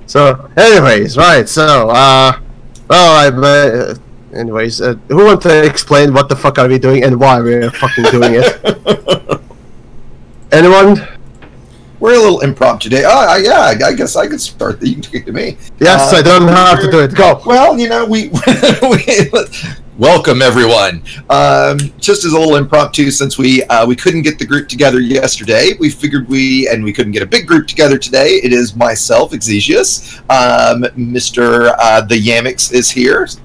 So, anyways, right? So, anyways, who wants to explain what the fuck are we doing and why we're fucking doing it? Anyone? We're a little impromptu today. Yeah, I guess I could start. You can take it to me. Yes, I don't have to do it. Go. Well, you know, we welcome everyone. Just as a little impromptu, since we couldn't get the group together yesterday, we figured we couldn't get a big group together today. It is myself, Exigeous. Mr. The Yamiks is here. Say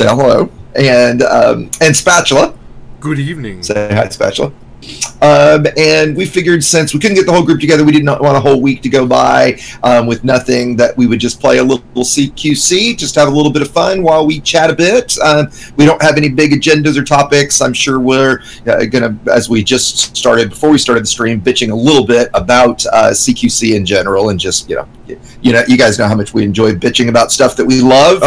hello. And Spatula. Good evening. Say hi, Spatula. And we figured since we couldn't get the whole group together, we did not want a whole week to go by with nothing, that we would just play a little CQC, just have a little bit of fun while we chat a bit. We don't have any big agendas or topics. I'm sure we're gonna, as we just started, before we started the stream, bitching a little bit about CQC in general, and just, you guys know how much we enjoy bitching about stuff that we love.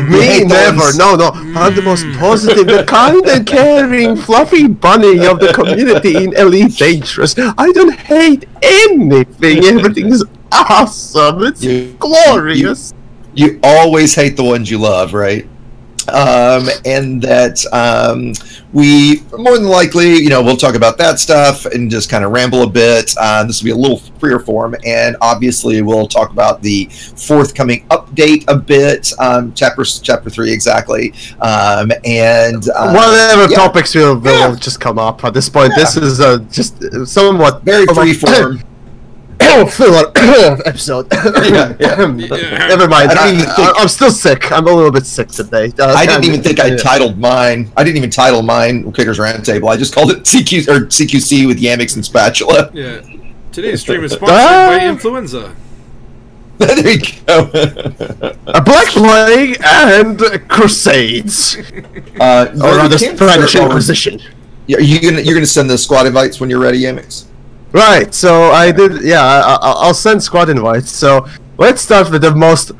Me never. No, I'm the most positive, the kind and caring, fluffy bunny of the community in Elite Dangerous. I don't hate anything. Everything is awesome. It's glorious. You always hate the ones you love, right? And that we more than likely, we'll talk about that stuff and just kind of ramble a bit. This will be a little freer form, and obviously we'll talk about the forthcoming update a bit, chapter 3 exactly, and whatever topics will just come up at this point. Yeah. This is just somewhat very free form. Filler episode. Never mind. I'm still sick. I'm a little bit sick today. I didn't even think I titled mine. I didn't even title mine Kickers Roundtable. I just called it CQC with Yamiks and Spatula. Yeah. Today's stream is sponsored by influenza. There you go. A Black Plague and Crusades. Or rather, Spanish Inquisition. You're gonna send the squad invites when you're ready, Yamiks? Right, so I did, I'll send squad invites. So let's start with the most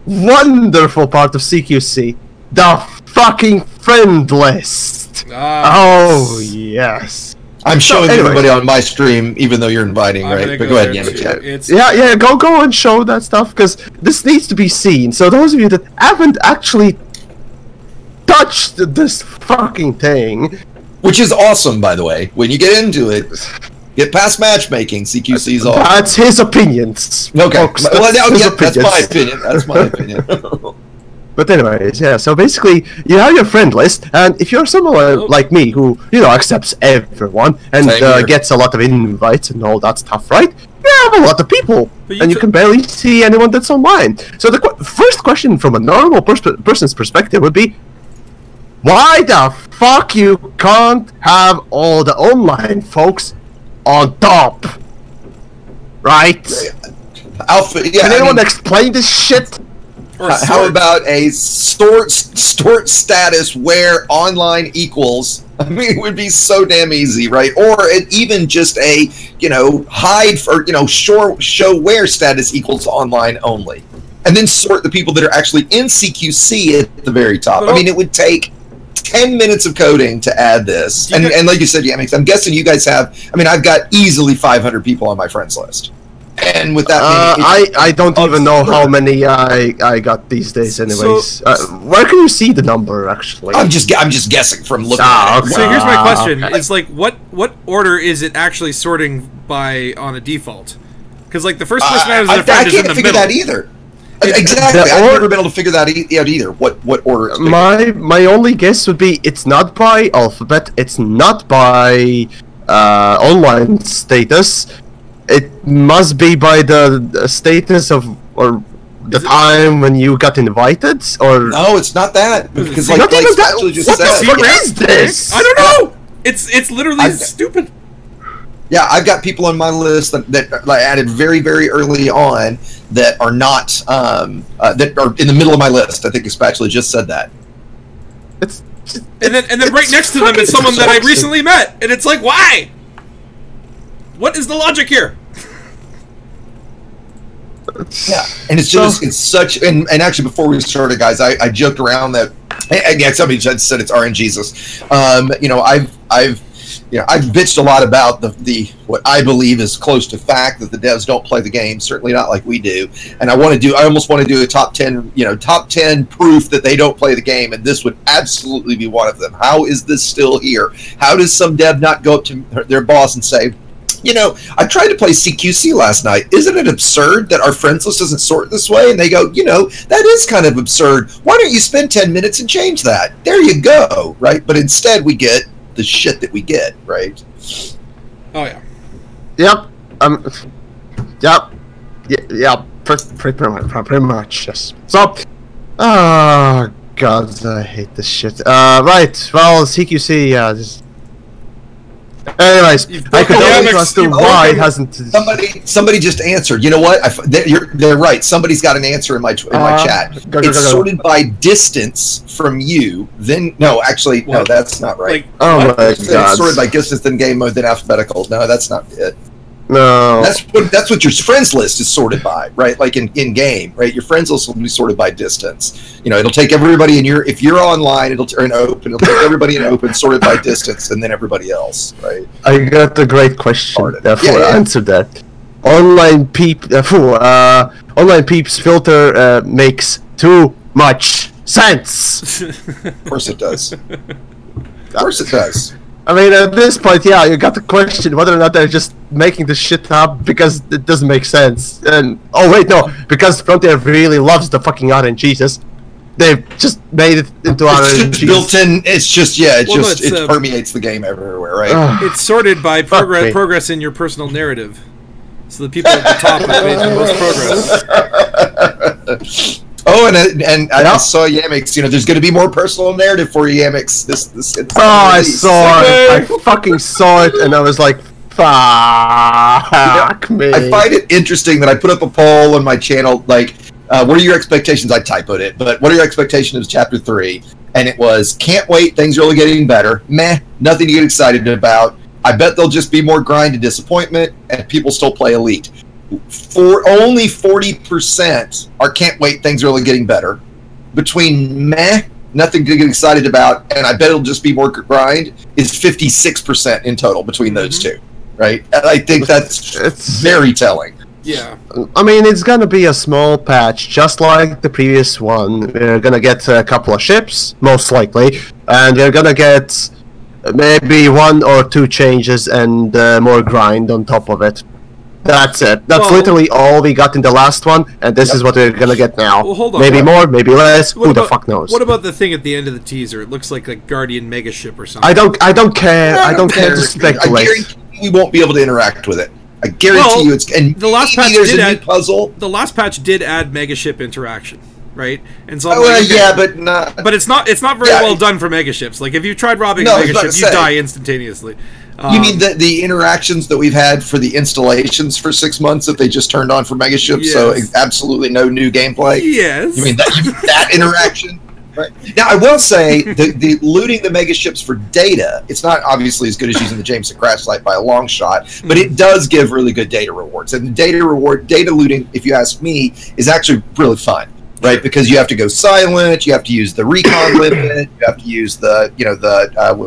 wonderful part of CQC, the fucking friend list. Oh, yes. I'm showing everybody on my stream, even though you're inviting, right? But go ahead, Yamiks. Yeah, go and show that stuff, because this needs to be seen. So those of you that haven't actually touched this fucking thing. Which is awesome, by the way, when you get into it. Get past matchmaking, CQC's all. That's his opinions. Okay, that's my opinion. That's my opinion. But anyways, yeah, so basically, you have your friend list, and if you're someone like me who, accepts everyone, and gets a lot of invites and all that stuff, right? You have a lot of people, and you can barely see anyone that's online. So the first question from a normal person's perspective would be, why the fuck you can't have all the online folks on top, right? Can anyone explain this shit? How about a sort status where online equals? I mean, it would be so damn easy, right? Or even just a hide for show where status equals online only, and then sort the people that are actually in CQC at the very top. I mean, it would take 10 minutes of coding to add this, and like you said, Yamiks, I'm guessing you guys have. I mean, I've got easily 500 people on my friends list, and with that, I don't even know how many I got these days. Anyways, so, where can you see the number actually? I'm just guessing from looking. At it. So here's my question: It's like what order is it actually sorting by on a default? Because like the first person out as a friend is in the middle. I can't figure that either. Exactly. I've never been able to figure that out either. What order? It's my only guess would be it's not by alphabet. It's not by online status. It must be by the status of or the time when you got invited. Or no, it's not that. Because like what the fuck is this? I don't know. It's literally stupid. Yeah, I've got people on my list that I added very, very early on that are not that are in the middle of my list. I think the Spatula just said that. And then right next to them is someone that I recently met, and it's like, why? What is the logic here? Yeah, and it's just it's such and actually before we started, guys, I joked around that again somebody said it's RNGesus. I've you know, I've bitched a lot about the what I believe is close to fact that the devs don't play the game, certainly not like we do. And I almost want to do a top 10, you know, top 10 proof that they don't play the game, and this would absolutely be one of them. How is this still here? How does some dev not go up to their boss and say, you know, I tried to play CQC last night. Isn't it absurd that our friends list doesn't sort this way? And they go, you know, that is kind of absurd. Why don't you spend 10 minutes and change that? There you go, right? But instead we get the shit that we get, right? Oh yeah. Yep. Yep. Yeah. Pretty much. Yes. So. Oh God, I hate this shit. Right. Well, CQC. Just. Anyways, I could only as to why it hasn't. Somebody just answered. You know what? They're right. Somebody's got an answer in my chat. It's sorted by distance from you. Then no, actually, no, that's not right. Like, oh my God! It's sorted by distance, then game mode, then alphabetical. No, that's not it. No. That's what your friends list is sorted by, right? Like in game, right? Your friends list will be sorted by distance. You know, it'll take everybody in if you're online, it'll turn open. It'll take everybody in open, sorted by distance, and then everybody else, right? I got a great question. Therefore, answer that. Online peeps filter makes too much sense. Of course it does. Of course it does. I mean, at this point, yeah, you got to question whether or not they're just making this shit up because it doesn't make sense. And oh wait, no, because Frontier really loves the fucking RNGs. They've just made it into RNGs. Built in. It's just it permeates the game everywhere, right? It's sorted by progress in your personal narrative. So the people at the top have made the most progress. Oh, and I saw Yamiks. You know, there's going to be more personal narrative for you, Yamiks. I saw it. I fucking saw it, and I was like, fuck me. I find it interesting that I put up a poll on my channel, like, what are your expectations? I typoed it, but what are your expectations of Chapter 3? And it was, can't wait, things are only getting better. Meh, nothing to get excited about. I bet there'll just be more grind and disappointment, and people still play Elite. For only 40% are can't wait, things are only getting better. Between meh, nothing to get excited about, and I bet it'll just be more grind, is 56% in total between those two, right? And I think it's very telling. Yeah. I mean, it's gonna be a small patch, just like the previous one. We're gonna get a couple of ships, most likely, and we're gonna get maybe 1 or 2 changes and more grind on top of it. That's it. That's literally all we got in the last one, and this is what we're gonna get now. Well, hold on. Maybe more, maybe less. Who the fuck knows? What about the thing at the end of the teaser? It looks like a Guardian megaship or something. I don't care. I don't care to speculate. I guarantee we won't be able to interact with it. I guarantee you it's. And the last patch there's a new puzzle. The last patch did add megaship interaction, right? And so but it's not very well done for megaships. Like if you tried robbing a megaship, you die instantaneously. You mean the interactions that we've had for the installations for 6 months that they just turned on for megaships? Yes. So absolutely no new gameplay. Yes. You mean that interaction? Right. Now I will say the looting the megaships for data. It's not obviously as good as using the Jameson crash site by a long shot, but it does give really good data rewards. And the data looting, if you ask me, is actually really fun. Right, because you have to go silent, you have to use the recon limit, you have to use the,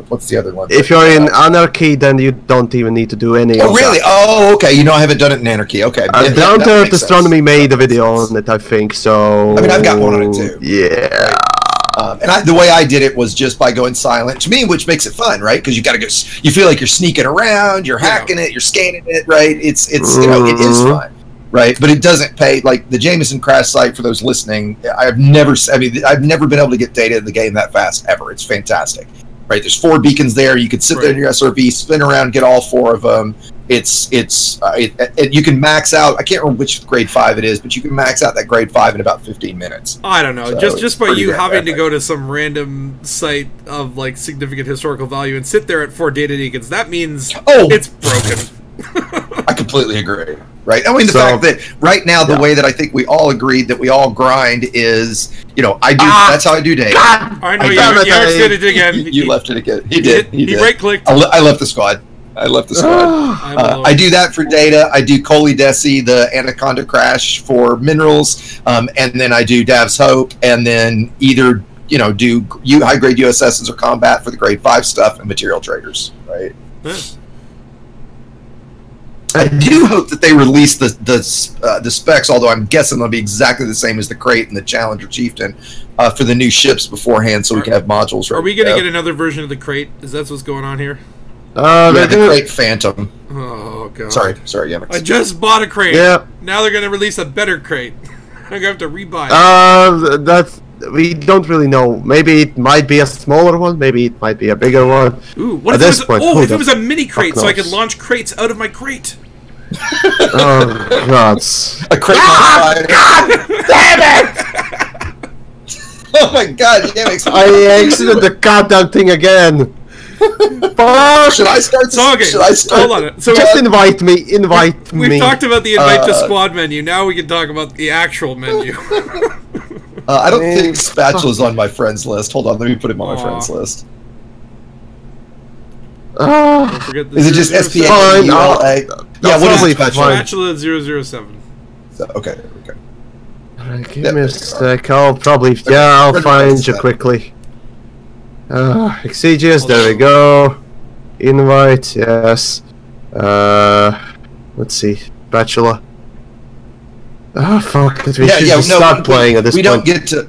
what's the other one? If you're in Anarchy, then you don't even need to do any of really? that. Oh, okay, I haven't done it in Anarchy, okay. Down to Earth Astronomy made a video on it, I think, so... I mean, I've got one on it, too. Yeah. And the way I did it was just by going silent, to me, which makes it fun, right? Because you got to go, you feel like you're sneaking around, you're hacking it, you're scanning it, right? It's it is fun. Right, but it doesn't pay. Like the Jameson crash site, for those listening, I've never been able to get data in the game that fast ever. It's fantastic, right? There's 4 beacons there. You could sit there in your SRV, spin around, get all 4 of them. You can max out. I can't remember which grade 5 it is, but you can max out that grade 5 in about 15 minutes. I don't know. So just by you having to go to some random site of like significant historical value and sit there at 4 data beacons, that means it's broken. I completely agree. Right. I mean, the fact that right now, the way that I think we all agreed that we all grind is, I do. That's how I do data. I know you did it again. You left it again. He did. He right-clicked. I left the squad. I do that for data. I do Coley Desi, the Anaconda Crash for minerals, and then I do Dav's Hope, and then either do high-grade USSs or combat for the grade 5 stuff and material traders. Right. I do hope that they release the specs, although I'm guessing they'll be exactly the same as the Crate and the Challenger Chieftain for the new ships beforehand, so we can have modules. Are we going to get another version of the Crate? Is that what's going on here? Yeah, the Crate Phantom. Oh god. Sorry, Yamiks. I just bought a Crate. Yeah. Now they're going to release a better Crate. I'm going to have to rebuy it. We don't really know. Maybe it might be a smaller one. Maybe it might be a bigger one. Ooh, what if it was a mini Crate, so I could launch crates out of my Crate? Oh god! A Crate on fire! God damn it! Oh my god, Yamiks! I exited the goddamn thing again. Should I start? Should I start? Hold on. So just invite me. Invite me. We've talked about the invite to squad menu. Now we can talk about the actual menu. I don't think Spatula's on my friends list. Hold on, let me put him on my friends list. Is it just SPA? Yeah, what is Spatula 007. So, okay, there we go. Alright, give me a sec. I'll probably... Yeah, I'll find you quickly. Exigeous, there we go. Invite, yes. Let's see. Spatula. Oh fuck! We should just start playing at this point.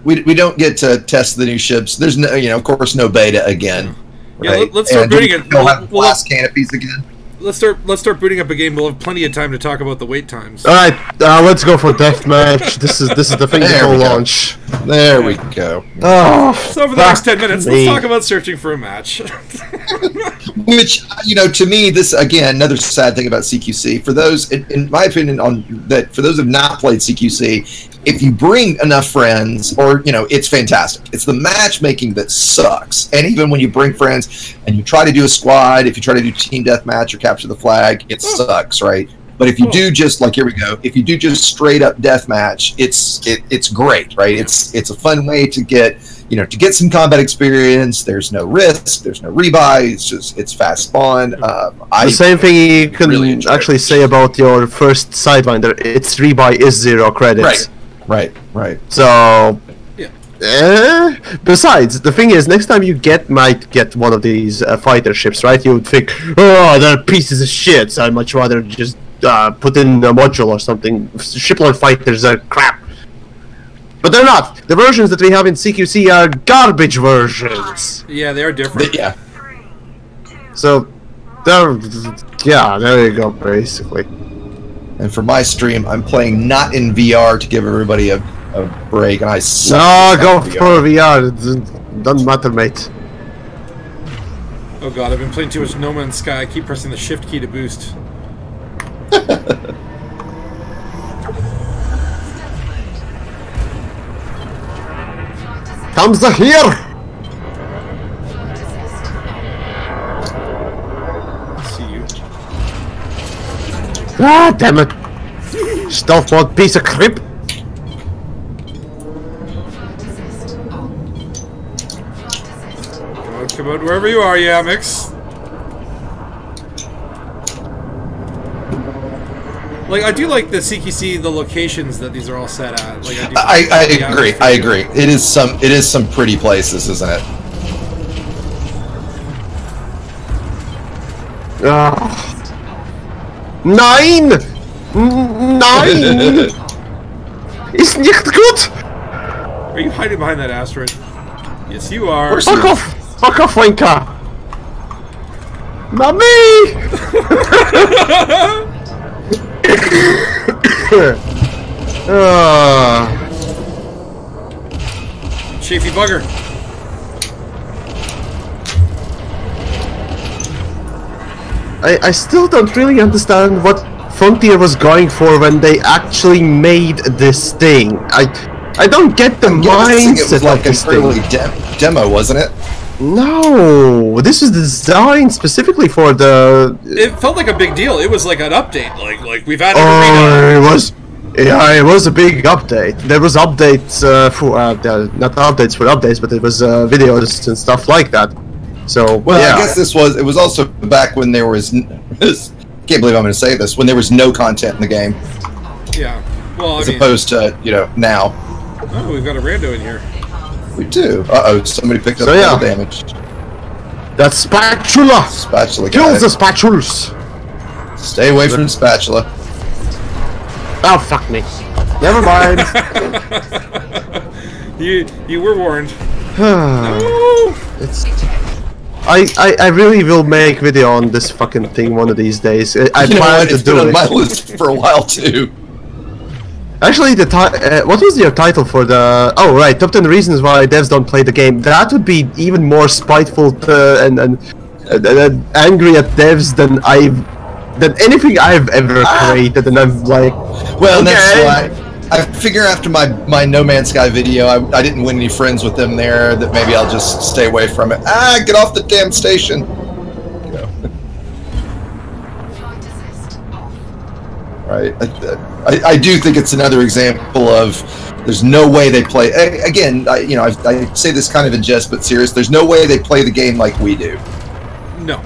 We don't get to test the new ships. There's no, of course, no beta again. Yeah, right? Let's start booting it. We'll have glass canopies again. Let's start booting up a game. We'll have plenty of time to talk about the wait times. All right, let's go for deathmatch. This is the thing to launch. There we go. Oh, so for the next 10 minutes, let's talk about searching for a match. Which, to me, this again another sad thing about CQC. For those, in my opinion, for those who have not played CQC, if you bring enough friends, or it's fantastic. It's the matchmaking that sucks. And even when you bring friends and you try to do a squad, if you try to do team deathmatch or capture the flag, it sucks, right? But if you do just here we go. If you do just straight up deathmatch, it's great, right? It's a fun way to get to get some combat experience. There's no risk. There's no rebuy. It's fast spawn. The same thing you can really actually say about your first Sidewinder. Its rebuy is 0 credits. Right. So, besides, the thing is, next time you might get one of these fighter ships, right? You would think, oh, they're pieces of shit. So I'd much rather just put in a module or something. Shiplord fighters are crap. But they're not. The versions that we have in CQC are garbage versions. Yeah, they are different. Yeah. So, there you go, basically. And for my stream, I'm playing not in VR to give everybody a break, and I suck. No, go for VR. It doesn't matter, mate. Oh god, I've been playing too much No Man's Sky. I keep pressing the shift key to boost. Comes the here! See you. Ah, damn it! Stealth mode piece of crap! Come on, wherever you are, Yamiks. Like, I do like the CQC, the locations that these are all set at. Like, I agree. I agree. It is some pretty places, isn't it? Nein! Nein! Ist nicht gut! Are you hiding behind that asteroid? Yes, you are. Fuck off! Fuck off, Wenka! Not me! Chafy bugger. I still don't really understand what Frontier was going for when they actually made this thing. I don't get the mindset it was like of this an early demo, wasn't it? No, this was designed specifically for the. It felt like a big deal. It was like an update. Like we've added. It was. Yeah, it was a big update. There was updates for not updates for updates, but it was videos and stuff like that. So well, yeah. I guess it was also back when there was. Can't believe I'm going to say this. When there was no content in the game. Yeah. Well, as opposed to now. Oh, we've got a rando in here. We do. Uh-oh, somebody picked up damage. That spatula! Spatula guy. Kills the spatulas! Stay away from the spatula. Oh, fuck me. Never mind. You were warned. No. I really will make video on this fucking thing one of these days. I plan to do it. It's been on my list for a while too. Actually, what was your title for the? Oh right, top 10 reasons why devs don't play the game. That would be even more spiteful and angry at devs than anything I've ever created. And I'm like, well, okay. That's why. I figure after my No Man's Sky video, I didn't win any friends with them there, that maybe I'll just stay away from it. Get off the damn station! You know. Right. I do think it's another example of there's no way they play... Again, I say this kind of in jest, but serious. There's no way they play the game like we do. No.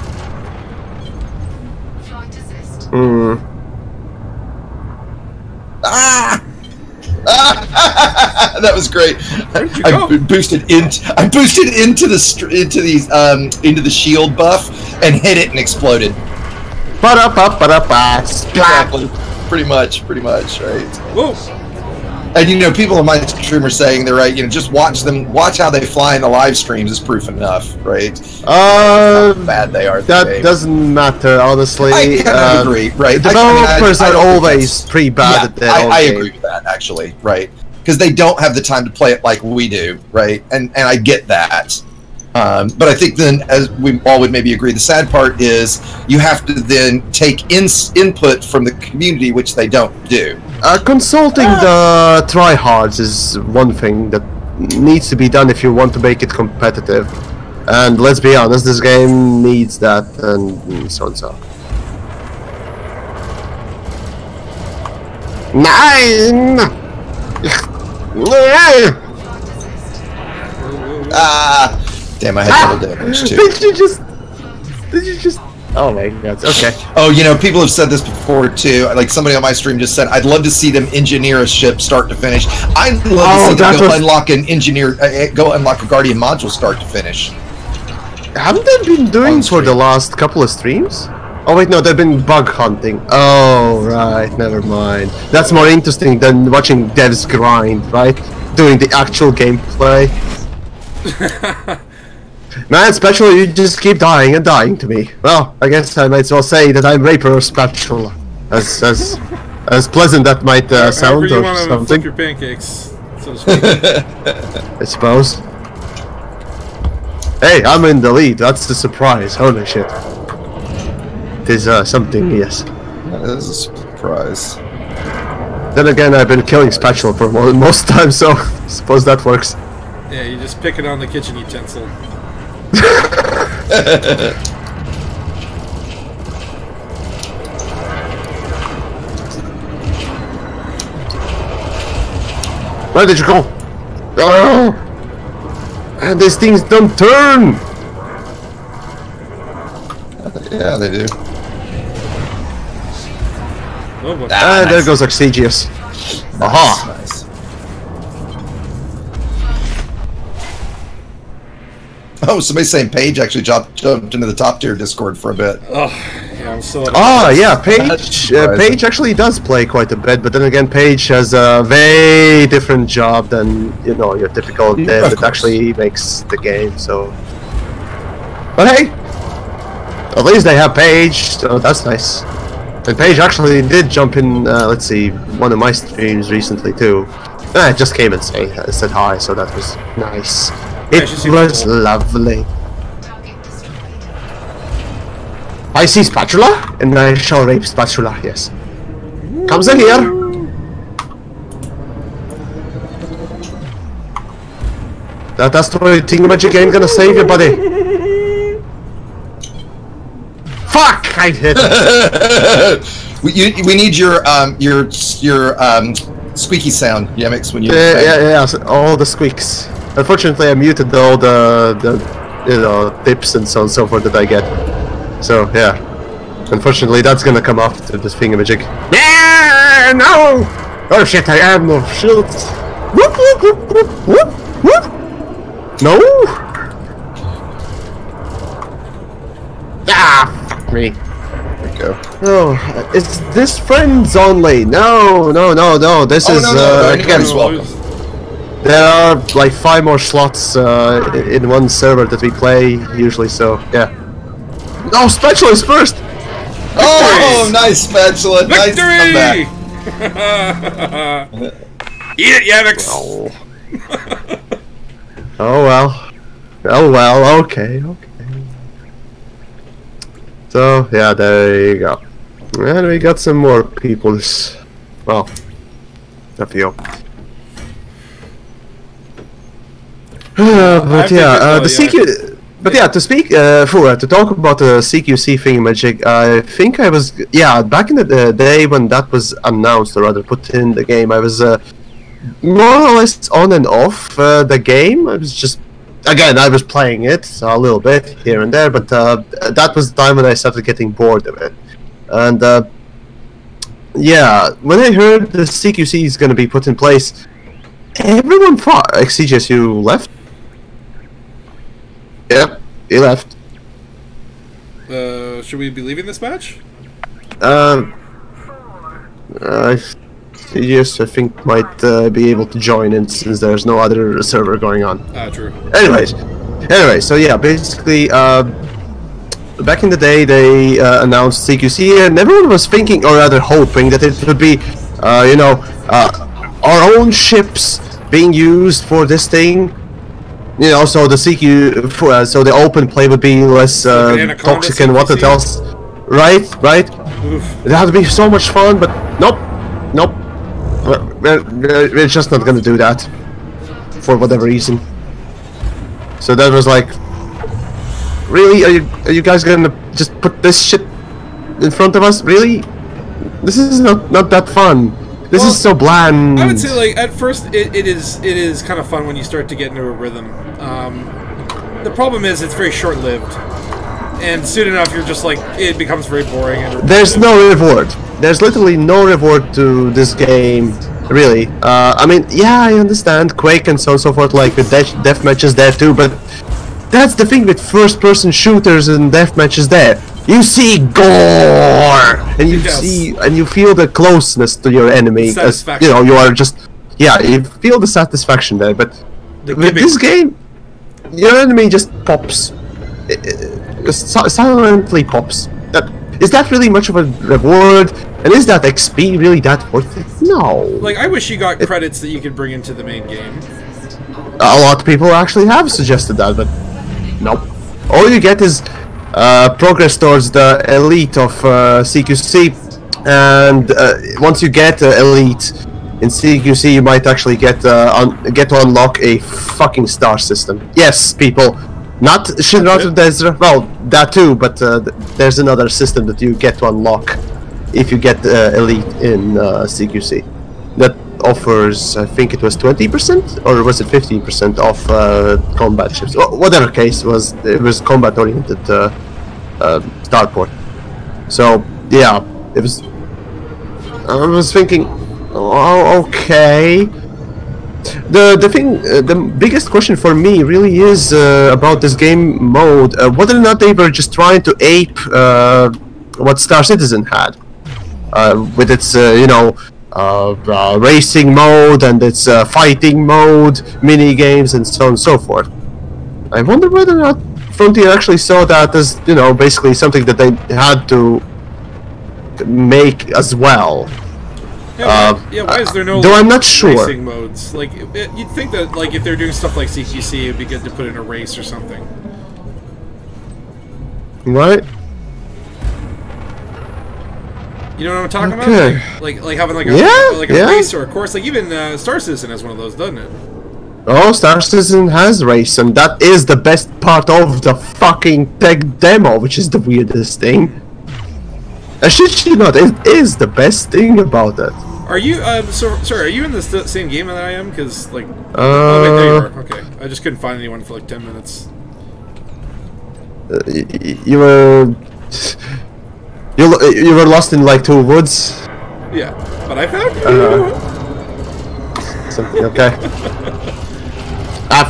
That was great. I boosted into the shield buff and hit it and exploded. Exactly. Pretty much, right? Whoa. And people on my stream are saying they're right. Just watch how they fly in the live streams is proof enough, right? How bad they are. That doesn't matter, honestly. I kind of agree, right? Developers are always pretty bad at that. I agree with that, actually, right? Because they don't have the time to play it like we do, right? And I get that. But I think then, as we all would maybe agree, the sad part is you have to then take input from the community, which they don't do. Consulting the tryhards is one thing that needs to be done if you want to make it competitive. And let's be honest, this game needs that, and so and so. 9! Damn, I had double damage too. Did you just... Oh my god, okay. Oh, people have said this before too. Like somebody on my stream just said, I'd love to see them engineer a ship start to finish. I'd love to see them go unlock a Guardian module start to finish. Haven't they been doing for the last couple of streams? Oh wait, no, they've been bug hunting. Oh, right, never mind. That's more interesting than watching devs grind, right? Doing the actual gameplay. Man, Spatula, you just keep dying and dying to me. Well, I guess I might as well say that I'm Raper Spatula. As pleasant that might sound or something. Flip your pancakes, so to speak. I suppose. Hey, I'm in the lead. That's the surprise. Holy shit. It is something, yes. That is a surprise. Then again, I've been killing Spatula for most times, so I suppose that works. Yeah, you just pick it on the kitchen utensil. Where did you go? Oh! And these things don't turn! Yeah, they do. Oh, and there goes Exigeous. Aha! Nice. Oh, somebody's saying Paige actually jumped into the top tier Discord for a bit. Oh, yeah, I'm so. Yeah, Paige actually does play quite a bit, but then again, Paige has a very different job than your typical dev that actually makes the game. So, but hey, at least they have Paige, so that's nice. And Paige actually did jump in. Let's see, one of my streams recently too. I just came and said hi, so that was nice. It was lovely. I see Spatula, and I shall rape Spatula, yes. Comes in here! That's the way Thingamajig ain't gonna save you, buddy. Fuck! I hit we need your squeaky sound, Yamiks, when you... Yeah, all the squeaks. Unfortunately, I muted all the tips and so on and so forth that I get. So yeah, unfortunately, that's gonna come after this thingamajig. Yeah, no! Oh shit! I have no shields. Whoop whoop whoop whoop whoop whoop. No. Ah, fuck me. There we go. Oh, is this friends only? No. This is anybody's welcome. There are like 5 more slots in one server that we play usually. So yeah. No, Spatula is first. Oh, nice Spatula. Victory! Nice comeback. Eat it, Yamiks. Oh well. Okay. So yeah, there you go. And we got some more people. Well, a few. But yeah, the CQ. But yeah, to talk about the CQC thing, Magic. I think I was back in the day when that was announced, or rather put in the game. I was more or less on and off the game. I was just I was playing it a little bit here and there, but that was the time when I started getting bored of it. And yeah, when I heard the CQC is going to be put in place, everyone thought, Exigeous, you left? Yep, he left. Should we be leaving this match? Exigeous, I think, might be able to join in since there's no other server going on. True. Anyway, so yeah, basically, back in the day they announced CQC, and everyone was thinking, or rather hoping, that it would be, our own ships being used for this thing. You know, so the so the open play would be less toxic and what else, right? Oof. That would be so much fun, but nope. We're just not gonna do that for whatever reason. So that was like, really? Are you guys gonna just put this shit in front of us? Really? This is not that fun. This is so bland. I would say, like, at first it is kind of fun when you start to get into a rhythm. The problem is it's very short-lived, and soon enough you're just like, it becomes very boring. And there's no reward. There's literally no reward to this game, really. I mean, yeah, I understand Quake and so on and so forth, like with death matches there too, but that's the thing with first-person shooters and death matches there. You see gore, and you feel the closeness to your enemy, as you know, you are just, you feel the satisfaction there. But with this game, your enemy just pops, silently pops. Is that really much of a reward? And is that XP really that worth it? No. Like, I wish you got credits that you could bring into the main game. A lot of people actually have suggested that, but nope. All you get is progress towards the elite of CQC, and once you get elite in CQC, you might actually get to unlock a fucking star system. Yes, people, not Shinratu Desra. Well, that too, but there's another system that you get to unlock if you get elite in CQC. That offers, I think it was 20%, or was it 15% off combat ships? Well, whatever case it was combat oriented starport. So yeah, it was. I was thinking, oh, okay. The thing, the biggest question for me really is about this game mode, whether or not they were just trying to ape what Star Citizen had with its racing mode and its fighting mode, mini games, and so on and so forth. I wonder whether or not Frontier actually saw that as, basically something that they had to make as well. Why is there no though I'm not sure. Racing modes? Like, you'd think that, like, if they're doing stuff like CQC, it'd be good to put in a race or something. Right? You know what I'm talking about? Like having like a race or a course. Like even Star Citizen has one of those, doesn't it? Oh, Star Citizen has race, and that is the best part of the fucking tech demo, which is the weirdest thing. Shit, it is the best thing about it. Are you sorry, are you in the same game that I am? Because like, oh wait, there you are. Okay, I just couldn't find anyone for like 10 minutes. You were lost in like 2 woods. Yeah, but I found you. Something okay.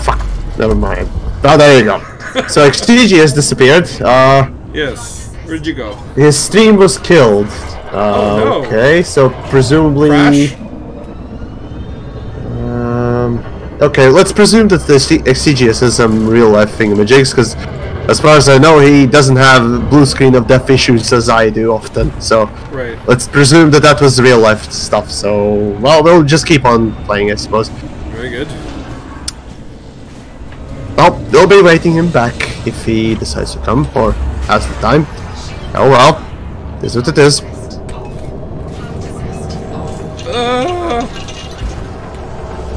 Fuck. Never mind. Oh, there you go. So Exigeous has disappeared. Yes. Where'd you go? His stream was killed. Oh, no. Okay, so presumably... Crash? Okay, let's presume that the Exigeous is some real-life thingamajigs, because as far as I know, he doesn't have blue screen of death issues as I do often, so... Right. Let's presume that that was real-life stuff, so... Well, we'll just keep on playing, I suppose. Very good. Well, they'll be waiting him back if he decides to come, or has the time. Oh well, this is what it is.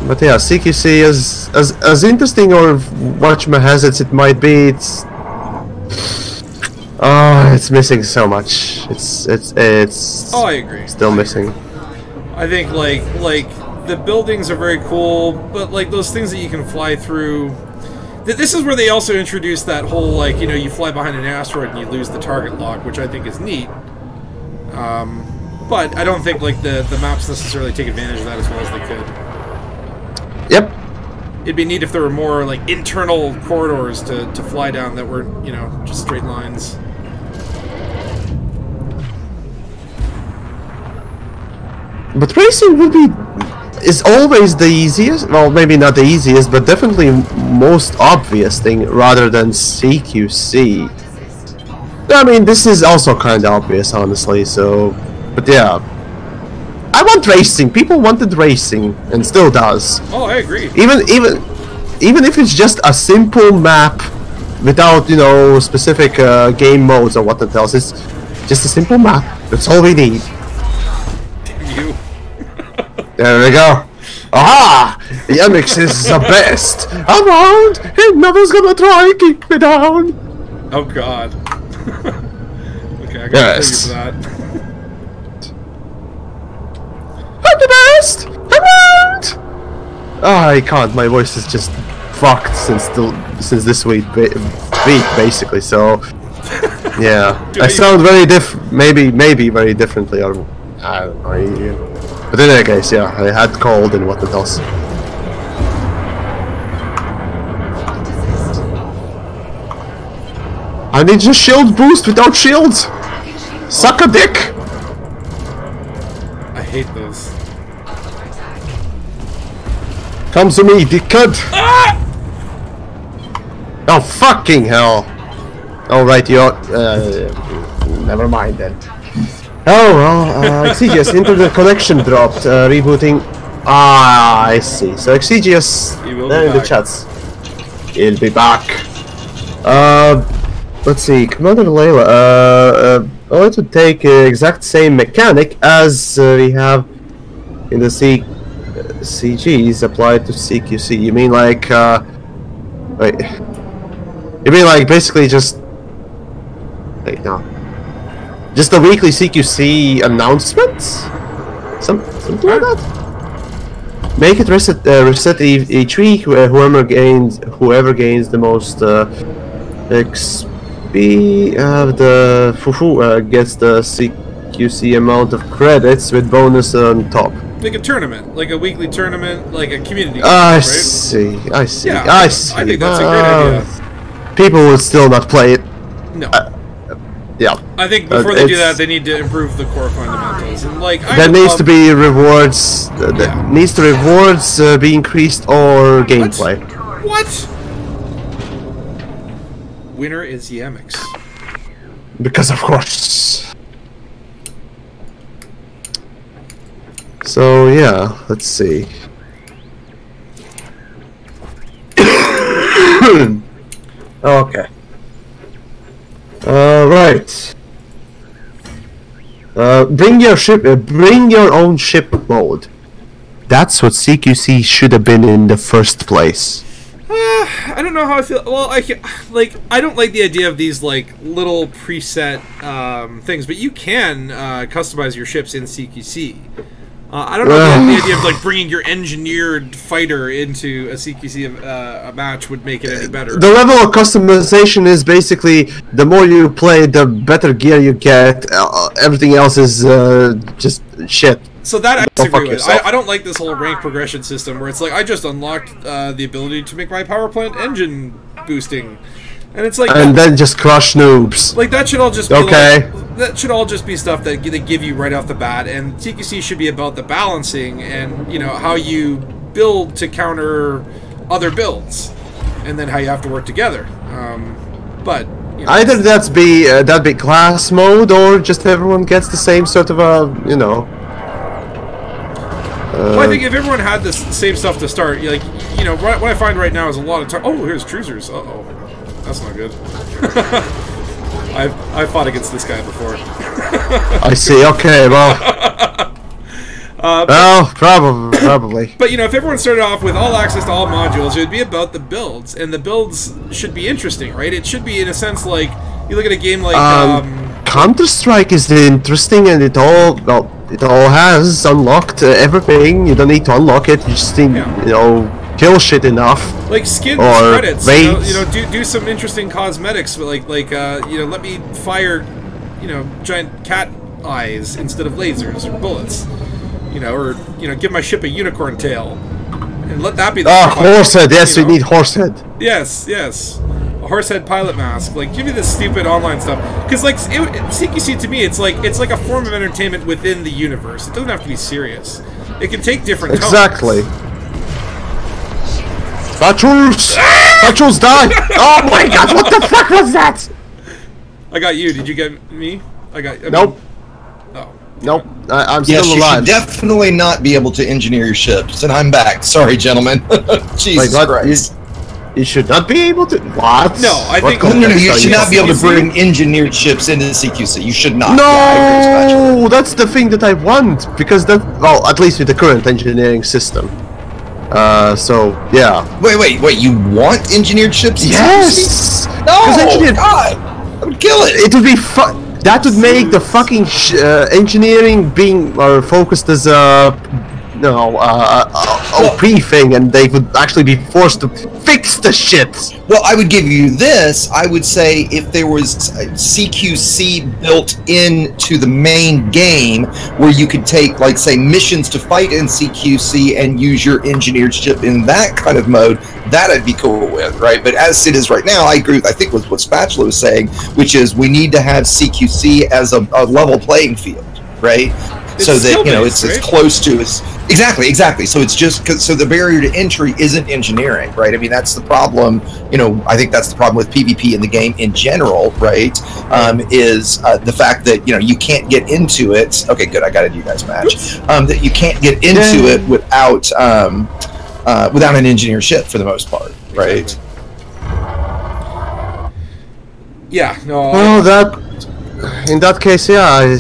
But yeah, CQC is as interesting or whatchamahazards it might be. It's it's missing so much. It's. Oh, I agree. Still missing. I think like the buildings are very cool, but like those things that you can fly through. This is where they also introduced that whole, like, you know, you fly behind an asteroid and you lose the target lock, which I think is neat. But I don't think, like, the maps necessarily take advantage of that as well as they could. Yep. It'd be neat if there were more, like, internal corridors to fly down that were, you know, just straight lines. But racing would be... is always the easiest, well, maybe not the easiest, but definitely most obvious thing rather than CQC. I mean, this is also kind of obvious, honestly, so... But yeah. I want racing. People wanted racing, and still does. Oh, I agree. Even if it's just a simple map without, you know, specific game modes or what it else, it's just a simple map. That's all we need. Damn you. There we go. Aha! Yamiks is the best around, and nothing's gonna try and keep me down. Oh God. Okay, I gotta Yes. for that. I'm the best around. Oh, I can't. My voice is just fucked since this week, basically. So yeah, I sound very maybe very differently, or I don't know. But in any case, yeah, I had cold and what else. I need just shield boost without shields. Suck a dick. I hate those. Come to me, dickhead. Ah! Oh fucking hell! Oh right, you're. Never mind then. Oh well, Exigeous, internet connection dropped, rebooting. Ah, I see. So Exigeous, there in the chats. He'll be back. Let's see, Commander Layla, I want to take exact same mechanic as we have in the CGs applied to CQC. You mean like, wait. You mean like basically just... Wait, no. Just the weekly CQC announcements? Something like that? Make it reset each week. Whoever gains the most XP gets the CQC amount of credits with bonus on top. Like a tournament, like a weekly tournament, like a community. I right? see. Yeah, I see. I think that's a great idea. People would still not play it. No. Yeah. I think before they do that, they need to improve the core fundamentals. And like, there needs to be rewards. Needs to rewards be increased or gameplay. What? Winner is Yamiks. Because of course. So yeah, let's see. Okay. Right. Bring your own ship mode. That's what CQC should have been in the first place. I don't know how I feel. Well, I don't like the idea of these like little preset things, but you can customize your ships in CQC. I don't know if the idea of like bringing your engineered fighter into a CQC a match would make it any better. The level of customization is basically the more you play, the better gear you get. Everything else is just shit. So that I disagree with. I don't like this whole rank progression system where it's like I just unlocked the ability to make my power plant engine boosting. And it's like, and then just crush noobs. Like that should all just be okay. That should all just be stuff that they give you right off the bat. And CQC should be about the balancing and how you build to counter other builds, and then how you have to work together. But either that'd be class mode, or just everyone gets the same sort of well, I think if everyone had the same stuff to start, what I find right now is a lot of time. Oh, here's Truesers. Uh-oh. That's not good. I've fought against this guy before. I see. Okay, well... well, probably. But, if everyone started off with all access to all modules, it would be about the builds. And the builds should be interesting, right? It should be, in a sense, like... You look at a game like... Counter-Strike is interesting, and it all has unlocked everything. You don't need to unlock it. You just need, kill shit enough. Like skins, or credits, do some interesting cosmetics. Like let me fire, giant cat eyes instead of lasers or bullets. Or give my ship a unicorn tail, and let that be the. Horsehead. Yes, we need horsehead. Yes. A horsehead pilot mask. Like, give me this stupid online stuff. Because CQC to me, it's like a form of entertainment within the universe. It doesn't have to be serious. It can take different tones. Exactly. Spatules! Spatules die! Oh my god, what the fuck was that? I got you. Did you get me? Nope. Oh. Nope. I'm still alive. You should definitely not be able to engineer your ships, and I'm back. Sorry, gentlemen. Jesus Christ. You should not be able to... What? No, I think... No, you should not be able to bring engineered ships into CQC. You should not. No! That's the thing that I want, because that... Well, at least with the current engineering system. So, yeah. Wait, you want engineered ships? Yes! No! God! I would kill it! It would be fun. That would make the fucking engineering being focused as a... OP thing, and they would actually be forced to fix the shit. Well, I would give you this. I would say if there was CQC built into the main game, where you could take, like, say, missions to fight in CQC and use your engineered ship in that kind of mode, that I'd be cool with, right? But as it is right now, I agree with, I think, with what Spatula was saying, which is we need to have CQC as a level playing field, right? So that it's as close to as exactly. So it's just so the barrier to entry isn't engineering, right? I mean, that's the problem. I think that's the problem with PvP in the game in general, right? Is the fact that you can't get into it. Okay, good. I got a you guys match. That you can't get into it without an engineered ship for the most part, right? Exactly. Yeah. No. Well, in that case, yeah.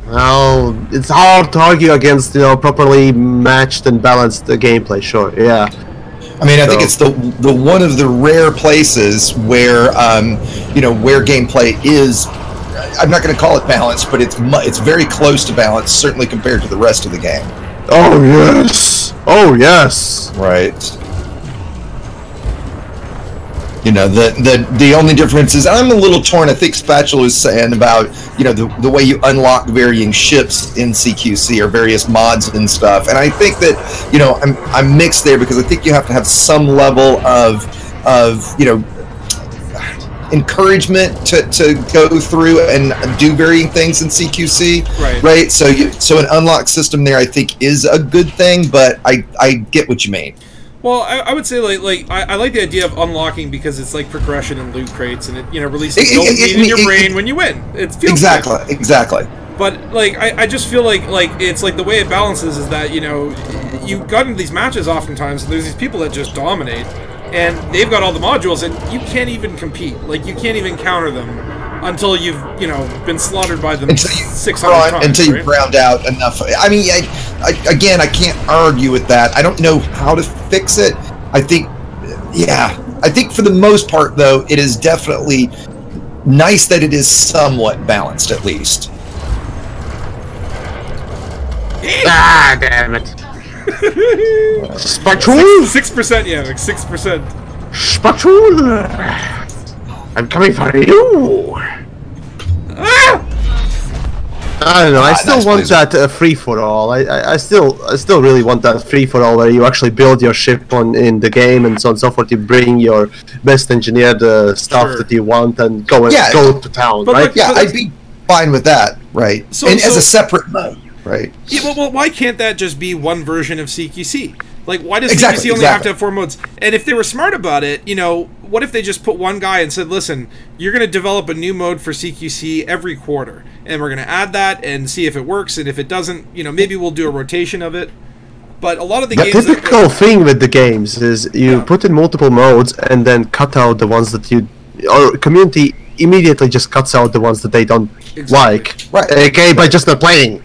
Well, it's hard to argue against properly matched and balanced gameplay. Sure, yeah. I mean, I think it's the one of the rare places where where gameplay is. I'm not going to call it balanced, but it's very close to balanced, certainly compared to the rest of the game. Oh yes. Oh yes. Right. The only difference is I'm a little torn. I think Spatula was saying about the way you unlock varying ships in CQC or various mods and stuff, and I think that I'm mixed there because I think you have to have some level of encouragement to go through and do varying things in CQC, right? So an unlock system there I think is a good thing, but I get what you mean. Well, I would say I like the idea of unlocking because it's like progression and loot crates, and it releases dopamine in your brain when you win. It feels exactly. But I just feel like it's like the way it balances is that you got into these matches oftentimes, and there's these people that just dominate, and they've got all the modules, and you can't even compete. Like you can't even counter them until you've been slaughtered by them 600 times. Until you've ground out enough. I mean, I can't argue with that. I don't know how to fix it. I think for the most part, though, it is definitely nice that it is somewhat balanced, at least. Ah, damn it. Spatula! 6%, Yamiks, 6%. Spatula! I'm coming for you! Ah! I don't know. I still nice want Blizzard. that free for all. I still really want that free for all where you actually build your ship in the game and so on and so forth. You bring your best engineered stuff that you want and go to town, But right? look, Yeah, I'd be fine with that, right? So- and as so- a separate mode, right? Yeah, well, why can't that just be one version of CQC? Like, why does Exactly, CQC only have exactly. to have 4 modes? And if they were smart about it, you know, what if they just put one guy and said, listen, you're going to develop a new mode for CQC every quarter, and we're going to add that and see if it works, and if it doesn't, you know, maybe we'll do a rotation of it. But a lot of the The games... typical thing with the games is you put in multiple modes and then cut out the ones that you... Or community immediately just cuts out the ones that they don't like. Right. Okay, by just not playing.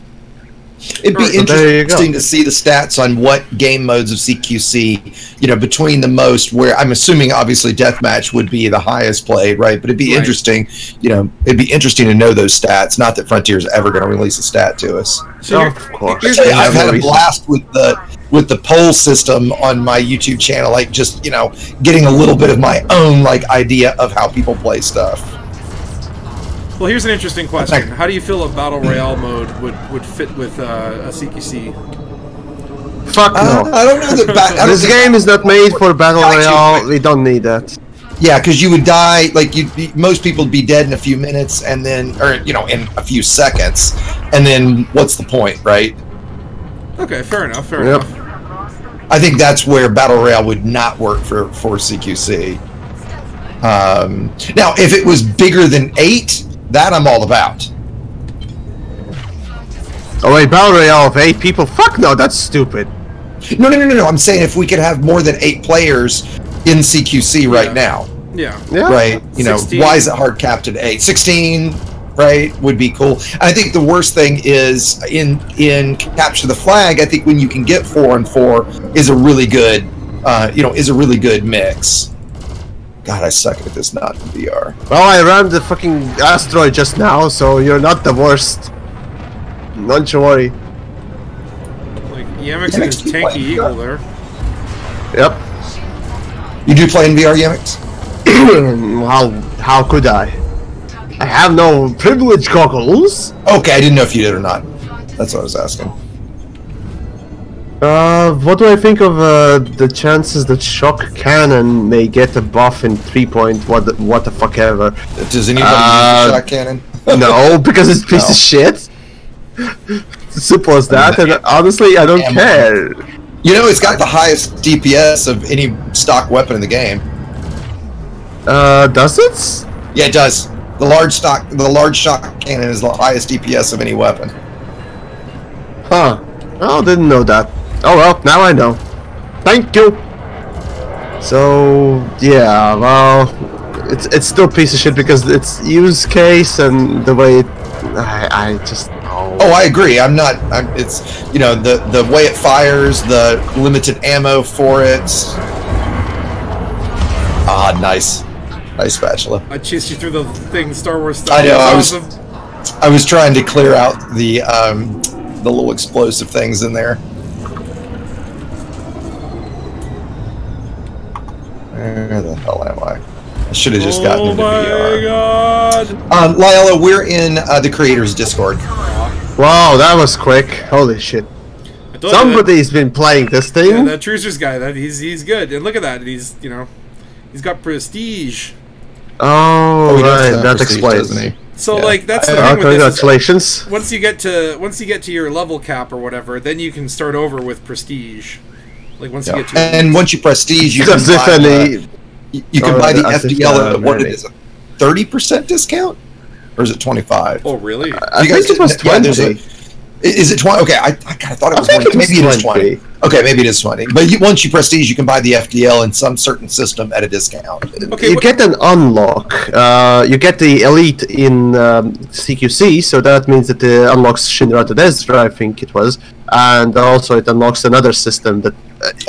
It'd be So there you go. interesting to see the stats on what game modes of CQC, you know, between the most, where I'm assuming obviously Deathmatch would be the highest played, right? But it'd be interesting, you know, it'd be interesting to know those stats. Not that Frontier's ever going to release a stat to us. So of course. here's I've had a reason. blast with the poll system on my YouTube channel, like just, you know, getting a little bit of my own like idea of how people play stuff. Well, here's an interesting question. How do you feel a Battle Royale mode would fit with a CQC? Fuck no. I don't know that. This game is not made for Battle Royale. We don't need that. Yeah, because you would die, like most people would be dead in a few minutes, and then, or you know, in a few seconds, and then what's the point, right? Okay, fair enough. Fair enough. I think that's where Battle Royale would not work for CQC. Now, if it was bigger than 8, that I'm all about. Oh wait, Battle Royale of 8 people? Fuck no, that's stupid. No. I'm saying if we could have more than 8 players in CQC right now, Yeah. right? You know, 16. why is it hard capped at 8? 16, right? Would be cool. And I think the worst thing is in Capture the Flag. I think when you can get 4 and 4 is a really good, is a really good mix. God, I suck at this not in VR. Well, I ran the fucking asteroid just now, so you're not the worst. Don't you worry. Like Yamiks and his tanky eagle there. Yep. You do play in VR, Yamiks? How could I? I have no privilege goggles. Okay, I didn't know if you did or not. That's what I was asking. What do I think of the chances that Shock Cannon may get a buff in 3 point what the fuck ever? Does anybody use the shot cannon? No, because it's a piece of shit. Simple as that, and honestly, I don't care. You know, it's got the highest DPS of any stock weapon in the game. Does it? Yeah, it does. The large shot cannon is the highest DPS of any weapon. Huh. Oh, didn't know that. Oh well, now I know. Thank you. So yeah, well, it's still a piece of shit because its use case and the way it, I just. Oh, I agree. It's, you know, the way it fires, the limited ammo for it. Ah, nice spatula. I chased you through the thing, Star Wars stuff. I know. Awesome. I was trying to clear out the little explosive things in there. Where the hell am I? I should have just gotten into VR. God! Lyella, we're in the creators Discord. Wow, that was quick. Holy shit. I told you Somebody's been playing this that, thing. that Trucer's guy, he's good. And look at that. He's, you know, he's got prestige. Oh, he does right, have that prestige, explains. doesn't he? So Yeah. like that's the thing with this. Congratulations. Once you get to your level cap or whatever, then you can start over with prestige. Like once you get to And once you prestige, you can As if buy, any. you can buy the as if, FDL at what it many. is, a 30% discount, or is it 25? Oh really? I You guys think it was didn't- yeah, 20. there's Is it 20? Okay, I thought it was I think 20. it was Maybe it is 20. 20. Okay, maybe it is 20. But once you prestige, you can buy the FDL in some certain system at a discount. Okay, You get an unlock. You get the elite in CQC, so that means that it unlocks Shinra to Desra, I think it was, and also it unlocks another system that.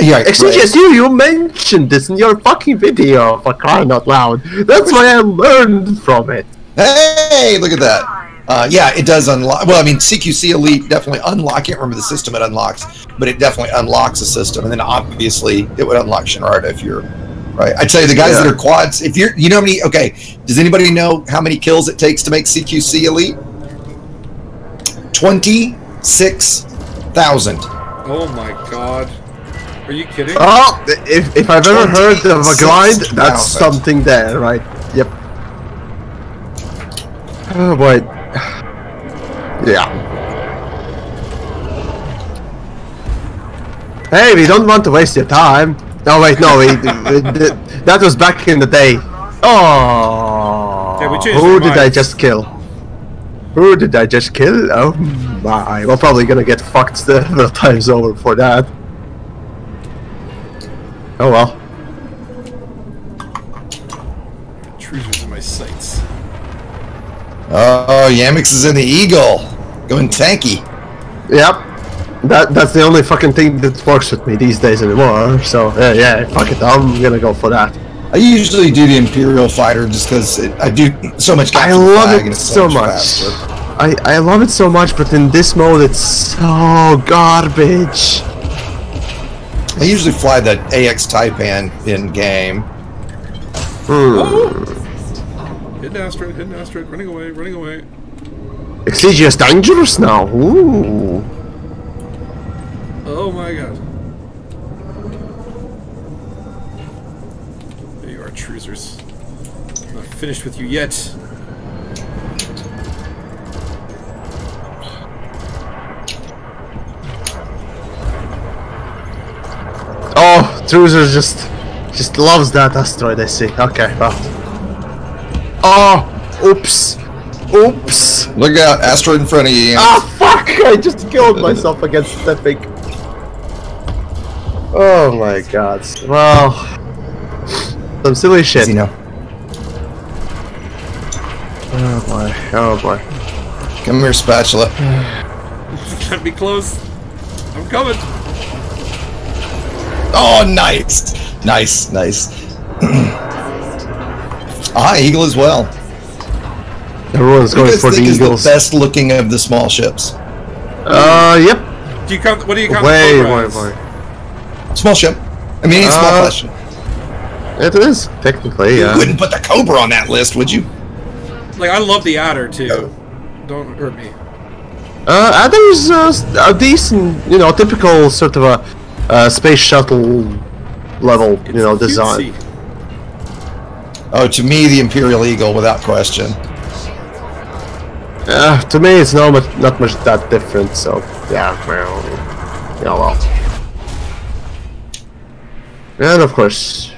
Yeah, Exigeous, you mentioned this in your fucking video, for crying out loud. That's why I learned from it. Hey, look at that. Yeah, it does unlock. Well, I mean, CQC Elite definitely unlock. I can't remember the system it unlocks, but it definitely unlocks a system. And then obviously it would unlock Shinrarta if you're right. I tell you, the guys that are quads, if you're, you know how many, okay, does anybody know how many kills it takes to make CQC Elite? 26,000. Oh my god. Are you kidding? Oh, if I've ever heard of a grind, that's something there, right? Yep. Oh boy. Yeah. Hey, we don't want to waste your time. No, wait, no, that was back in the day. Oh, yeah, we changed who did I just kill? Who did I just kill? Oh my, we're probably gonna get fucked several times over for that. Oh well. Intruders in my sights. Oh, Yamiks is in the Eagle. Going tanky. Yep. That's the only fucking thing that works with me these days anymore. So yeah, fuck it. I'm gonna go for that. I usually do the Imperial Fighter just because I do so much. I love it so much. I love it so much, but in this mode it's so garbage. I usually fly the AX Taipan in game. Oh. Hidden asteroid, running away. Exigeous dangerous now. Ooh. Oh my god. There you are, Truesers. I'm not finished with you yet. Oh, Truesers just loves that asteroid, I see. Okay, well. Oh, oops. Oops. Look out, asteroid in front of you. Ah, fuck! I just killed myself against that thing. Oh my god. Well, some silly shit. Easy now. Oh boy. Oh boy. Come here, spatula. Can't be close. I'm coming. Oh, nice. Nice. Ah, Eagle as well. Everyone's going for the Eagles. The best looking of the small ships. Yep. Do you count? What do you count? Way. Small ship. I mean, small flash. It is technically. You wouldn't put the Cobra on that list, would you? Like, I love the Adder too. Don't hurt me. Adder's a decent, typical sort of a space shuttle level, design. Oh, to me, the Imperial Eagle, without question. To me, it's not much that different. So yeah, well. And of course,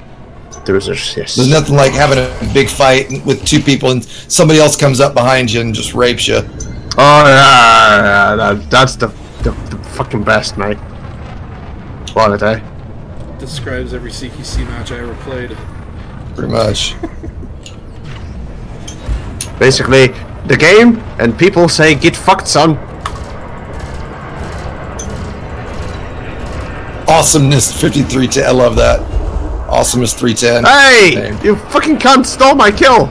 Truesers, yes. There's nothing like having a big fight with two people and somebody else comes up behind you and just rapes you. Oh yeah, that's the fucking best, mate. What a day. Describes every CQC match I ever played. Pretty much. Basically, the game, and people say, "Get fucked, son." Awesomeness 5310. I love that. Awesomeness 310. Hey! You fucking cunt stole my kill!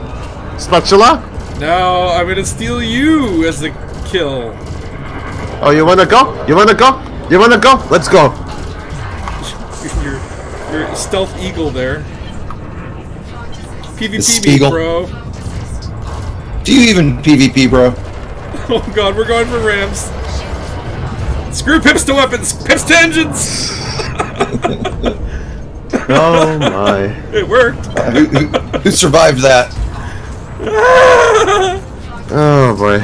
Spatula? No, I'm gonna steal you as the kill. Oh, you wanna go? You wanna go? You wanna go? Let's go. Your stealth eagle there. PvP me, bro. Do you even PvP, bro? Oh god, we're going for Rams. Screw pips to weapons, pips to engines! Oh my. It worked. Who survived that? Oh boy.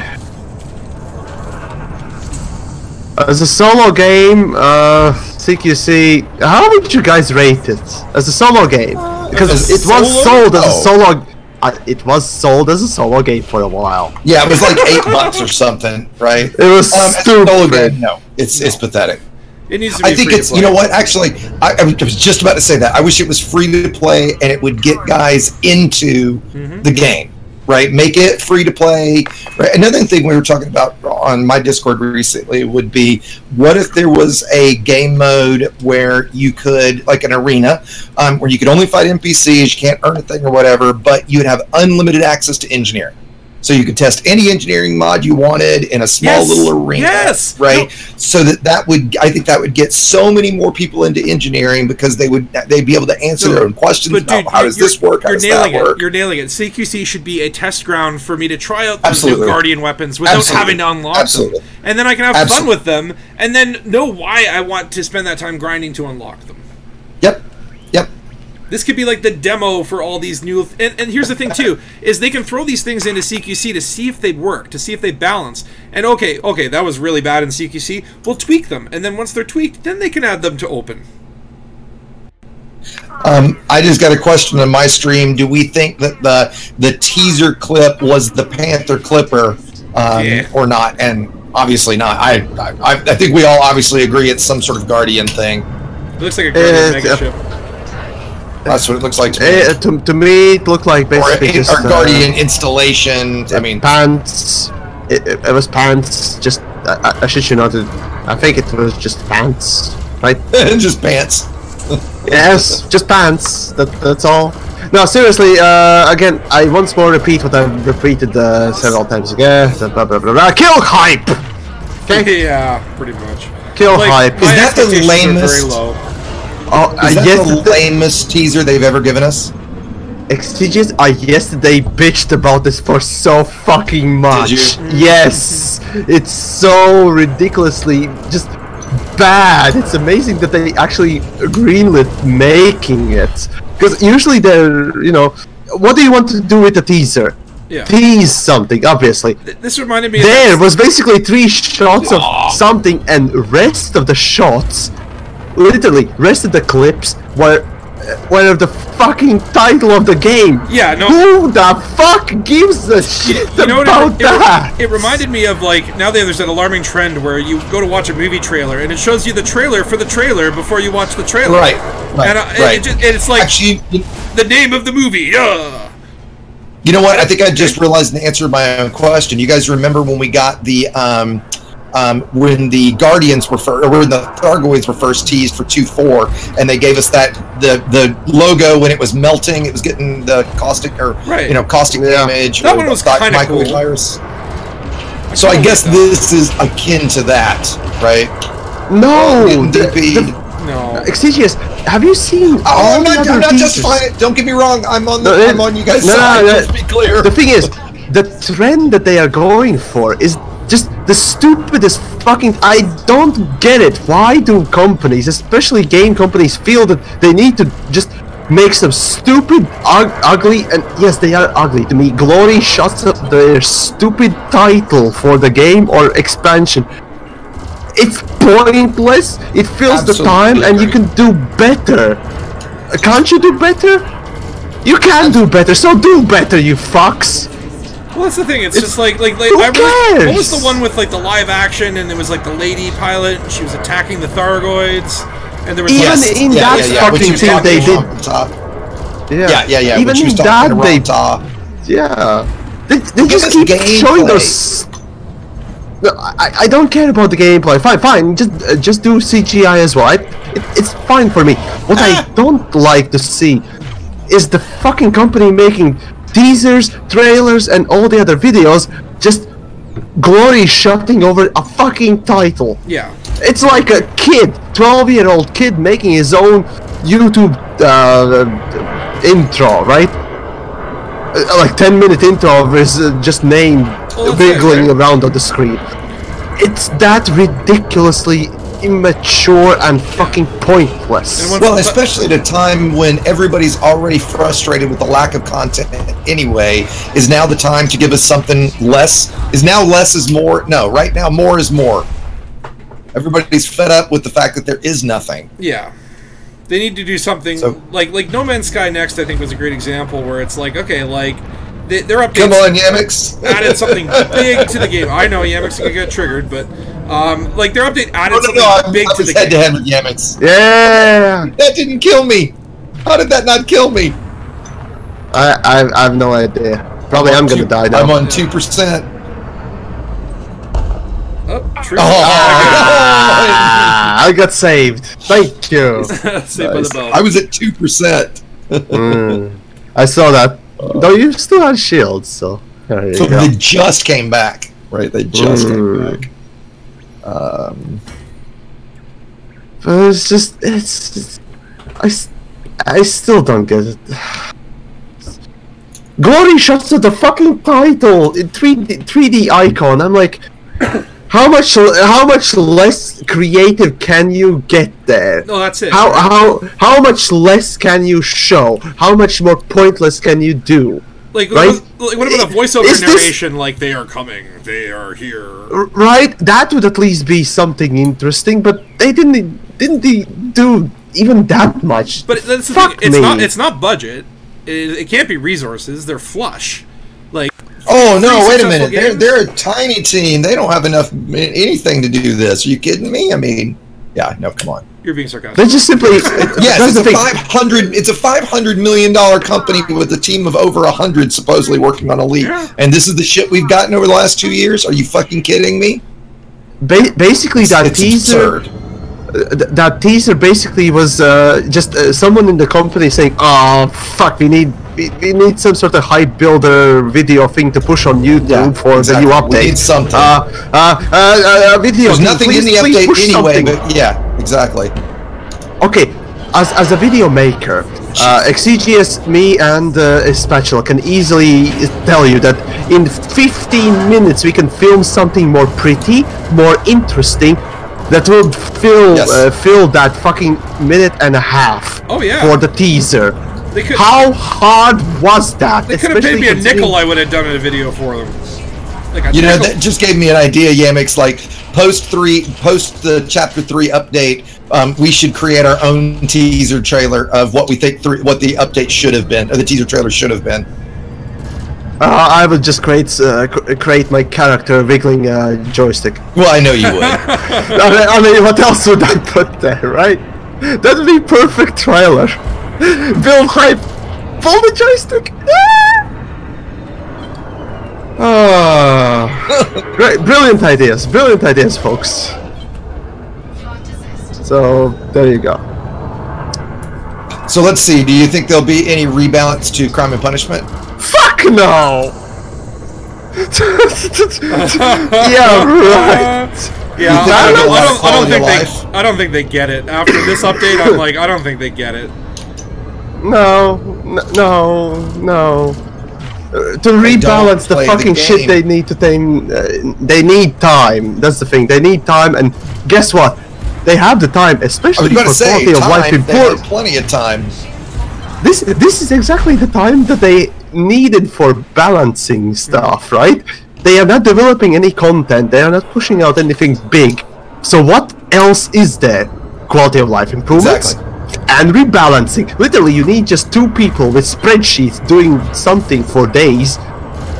As a solo game, CQC, how would you guys rate it as a solo game? Because it was sold as a solo. It was sold as a solo game for a while. Yeah, it was like $8 or something, right? It was stupid. No, it's pathetic. It needs to be I think it's, you know what, actually, I was just about to say that. I wish it was free to play and it would get guys into the game, right? Make it free to play. Right? Another thing we were talking about on my Discord recently would be, what if there was a game mode where you could, like an arena, where you could only fight NPCs, you can't earn a thing or whatever, but you would have unlimited access to engineering. So you could test any engineering mod you wanted in a small little arena. Yes. Right. No. So that would, I think that would get so many more people into engineering because they'd be able to answer their own questions about how does this work, how does that work. You're nailing it. CQC should be a test ground for me to try out those new Guardian weapons without having to unlock them. And then I can have fun with them and then know why I want to spend that time grinding to unlock them. Yep. Yep. This could be like the demo for all these new... And here's the thing, too, is they can throw these things into CQC to see if they work, to see if they balance. And okay, that was really bad in CQC. We'll tweak them. And then once they're tweaked, then they can add them to open. I just got a question on my stream. Do we think that the teaser clip was the Panther Clipper or not? And obviously not. I think we all obviously agree it's some sort of Guardian thing. It looks like a Guardian mega ship. That's what it looks like to me. To me, it looked like basically just our Guardian installation. I mean, pants. It was pants. Just I shit you not. I think it was just pants, right? Just pants. Yes, just pants. That's all. No, seriously. Again, I once more repeat what I've repeated several times again. Blah, blah, blah, blah. Kill hype. Okay. Yeah, pretty much. Kill hype. Is that the lamest? Very low. Oh, is that the lamest teaser they've ever given us? Exigeous, I yesterday bitched about this for so fucking much. Did you? Yes, it's so ridiculously just bad. It's amazing that they actually greenlit making it. Because usually they're, you know, what do you want to do with a teaser? Yeah. Tease something, obviously. This reminded me. There was basically 3 shots of something, and rest of the shots. Literally, rest of the clips were the fucking title of the game. Yeah, no. Who the fuck gives a shit about that? It reminded me of, like, now there's an alarming trend where you go to watch a movie trailer and it shows you the trailer for the trailer before you watch the trailer. Right. And it's like actually, the name of the movie. You know what? I think I just realized the answer to my own question. You guys remember when we got the when the Guardians were when the Thargoids were first teased for 2.4, and they gave us that the logo when it was melting, it was getting the caustic caustic damage. That one was kind of cool. Virus. So I guess this is akin to that, right? No, no. Exigeous, have you seen? I'm not just fine. Don't get me wrong. I'm on you guys' side. Let's be clear. The thing is, the trend that they are going for is just the stupidest fucking... I don't get it. Why do companies, especially game companies, feel that they need to just make some stupid, ugly, and yes, they are ugly to me, glory shots of their stupid title for the game or expansion? It's pointless. It fills the time, and you can do better. Can't you do better? You can do better, so do better, you fucks. Well, that's the thing. It's just like who cares? What was the one with like the live action and there was like the lady pilot and she was attacking the Thargoids and there was in that fucking thing they did. Yeah. Even in that they just keep showing those. No, I don't care about the gameplay. Fine. Just do CGI as well. It's fine for me. What I don't like to see is the fucking company making teasers, trailers, and all the other videos just glory shotting over a fucking title. Yeah. It's like a kid, 12-year-old kid making his own YouTube intro, right? Like 10-minute intro of his just name wiggling around on the screen. It's that ridiculously immature and fucking pointless. Well, especially at a time when everybody's already frustrated with the lack of content anyway, is now the time to give us something less? Is now less is more? No, right now more is more. Everybody's fed up with the fact that there is nothing. Yeah. They need to do something like No Man's Sky Next, I think, was a great example where it's like, okay, like their updates. Come on, Yamiks. Added something big to the game. I know Yamiks can get triggered, but like their update added something big to the game. I was head-to-head with Yamiks. Yeah. That didn't kill me. How did that not kill me? I have no idea. Probably I'm gonna die now. I'm on 2%. Oh, true. I got saved. Thank you. Saved by the bell. I was at 2%. I saw that. Though you still had shields, so. So they just came back, right? They just came back. It's just, I still don't get it. Glory shots of the fucking title in 3D icon. I'm like, how much less creative can you get there? No, that's it. How much less can you show? How much more pointless can you do? Like, right? what about a voiceover narration? Like, they are coming, they are here. Right, that would at least be something interesting, but they didn't do even that much. But that's the thing. It's not budget. It can't be resources. They're flush. Like, oh no! Wait a minute. They're a tiny team. They don't have enough anything to do this. Are you kidding me? I mean, yeah. No, come on. You're being sarcastic. They just simply yes. It's a $500 million company with a team of over 100 supposedly working on Elite, and this is the shit we've gotten over the last 2 years. Are you fucking kidding me? Basically, that teaser. Absurd. That teaser basically was just someone in the company saying, "Oh fuck, we need some sort of hype builder video thing to push on YouTube for the new update." We need something. Video. There's nothing in the update anyway, but yeah, exactly. Okay, as a video maker, Exigeous, me, and Spatula can easily tell you that in 15 minutes we can film something more pretty, more interesting. That will fill that fucking minute and a half for the teaser. How hard was that? They could have paid me a nickel. I would have done a video for them. Like you know, that just gave me an idea, Yamiks. Like post the chapter 3 update, we should create our own teaser trailer of what we think what the update should have been, or the teaser trailer should have been. I would just create my character wiggling joystick. Well, I know you would. I mean, what else would I put there, right? That would be perfect trailer. Build hype, pull the joystick. Great, brilliant ideas, folks. So there you go. So let's see. Do you think there'll be any rebalance to Crime and Punishment? Fuck no! Yeah, right. Yeah, I don't think they get it. After this update, I'm like, I don't think they get it. No. To rebalance the fucking shit they need to they need time. That's the thing. They need time, and guess what? They have the time, especially for quality of life improvement. They have plenty of time. This is exactly the time that they needed for balancing stuff, right? They are not developing any content. They are not pushing out anything big. So what else is there? Quality of life improvements and rebalancing. Literally, you need just 2 people with spreadsheets doing something for days,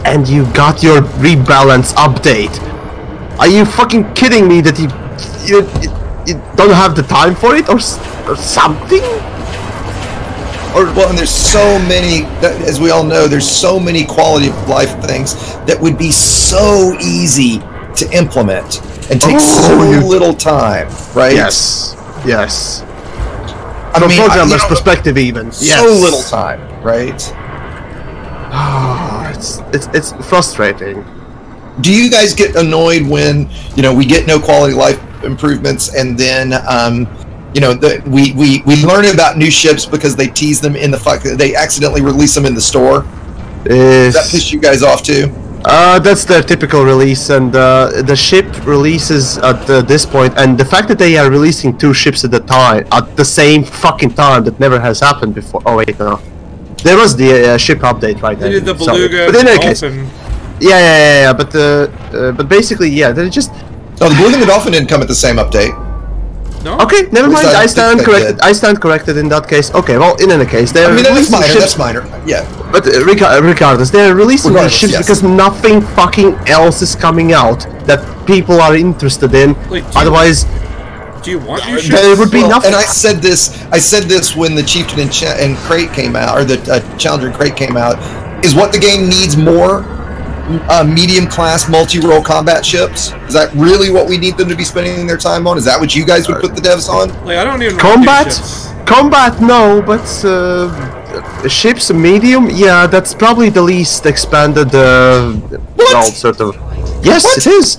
and you got your rebalance update. Are you fucking kidding me that you don't have the time for it or something? Well, and there's so many, as we all know, there's so many quality of life things that would be so easy to implement and take so little time, right? Yes. From a programmer's perspective, even. So little time, right? It's frustrating. Do you guys get annoyed when we get no quality of life improvements, and then we learn about new ships because they tease them in they accidentally release them in the store? Does that piss you guys off too? That's their typical release, and the ship releases at this point, and the fact that they are releasing 2 ships at the same fucking time, that never has happened before. Oh wait, no, there was the ship update right there. They did the Beluga, but in any case, yeah, but basically, yeah, they're just. No, the Beluga and the Dolphin didn't come at the same update. No? Okay, never mind. I stand corrected. I stand corrected in that case. Okay, well, in any case, they're releasing ships. That's minor. Yeah. But regardless, they're releasing these ships because nothing fucking else is coming out that people are interested in. Otherwise, do you want your ships? There would be nothing. And I said this when the Chieftain and Crate came out, or the Challenger and Crate came out. Is what the game needs more? Medium-class multi-role combat ships? Is that really what we need them to be spending their time on? Is that what you guys would put the devs on? Like, I don't even combat, no, but Ships medium, yeah, that's probably the least expanded. Well, sort of. Yes, it is.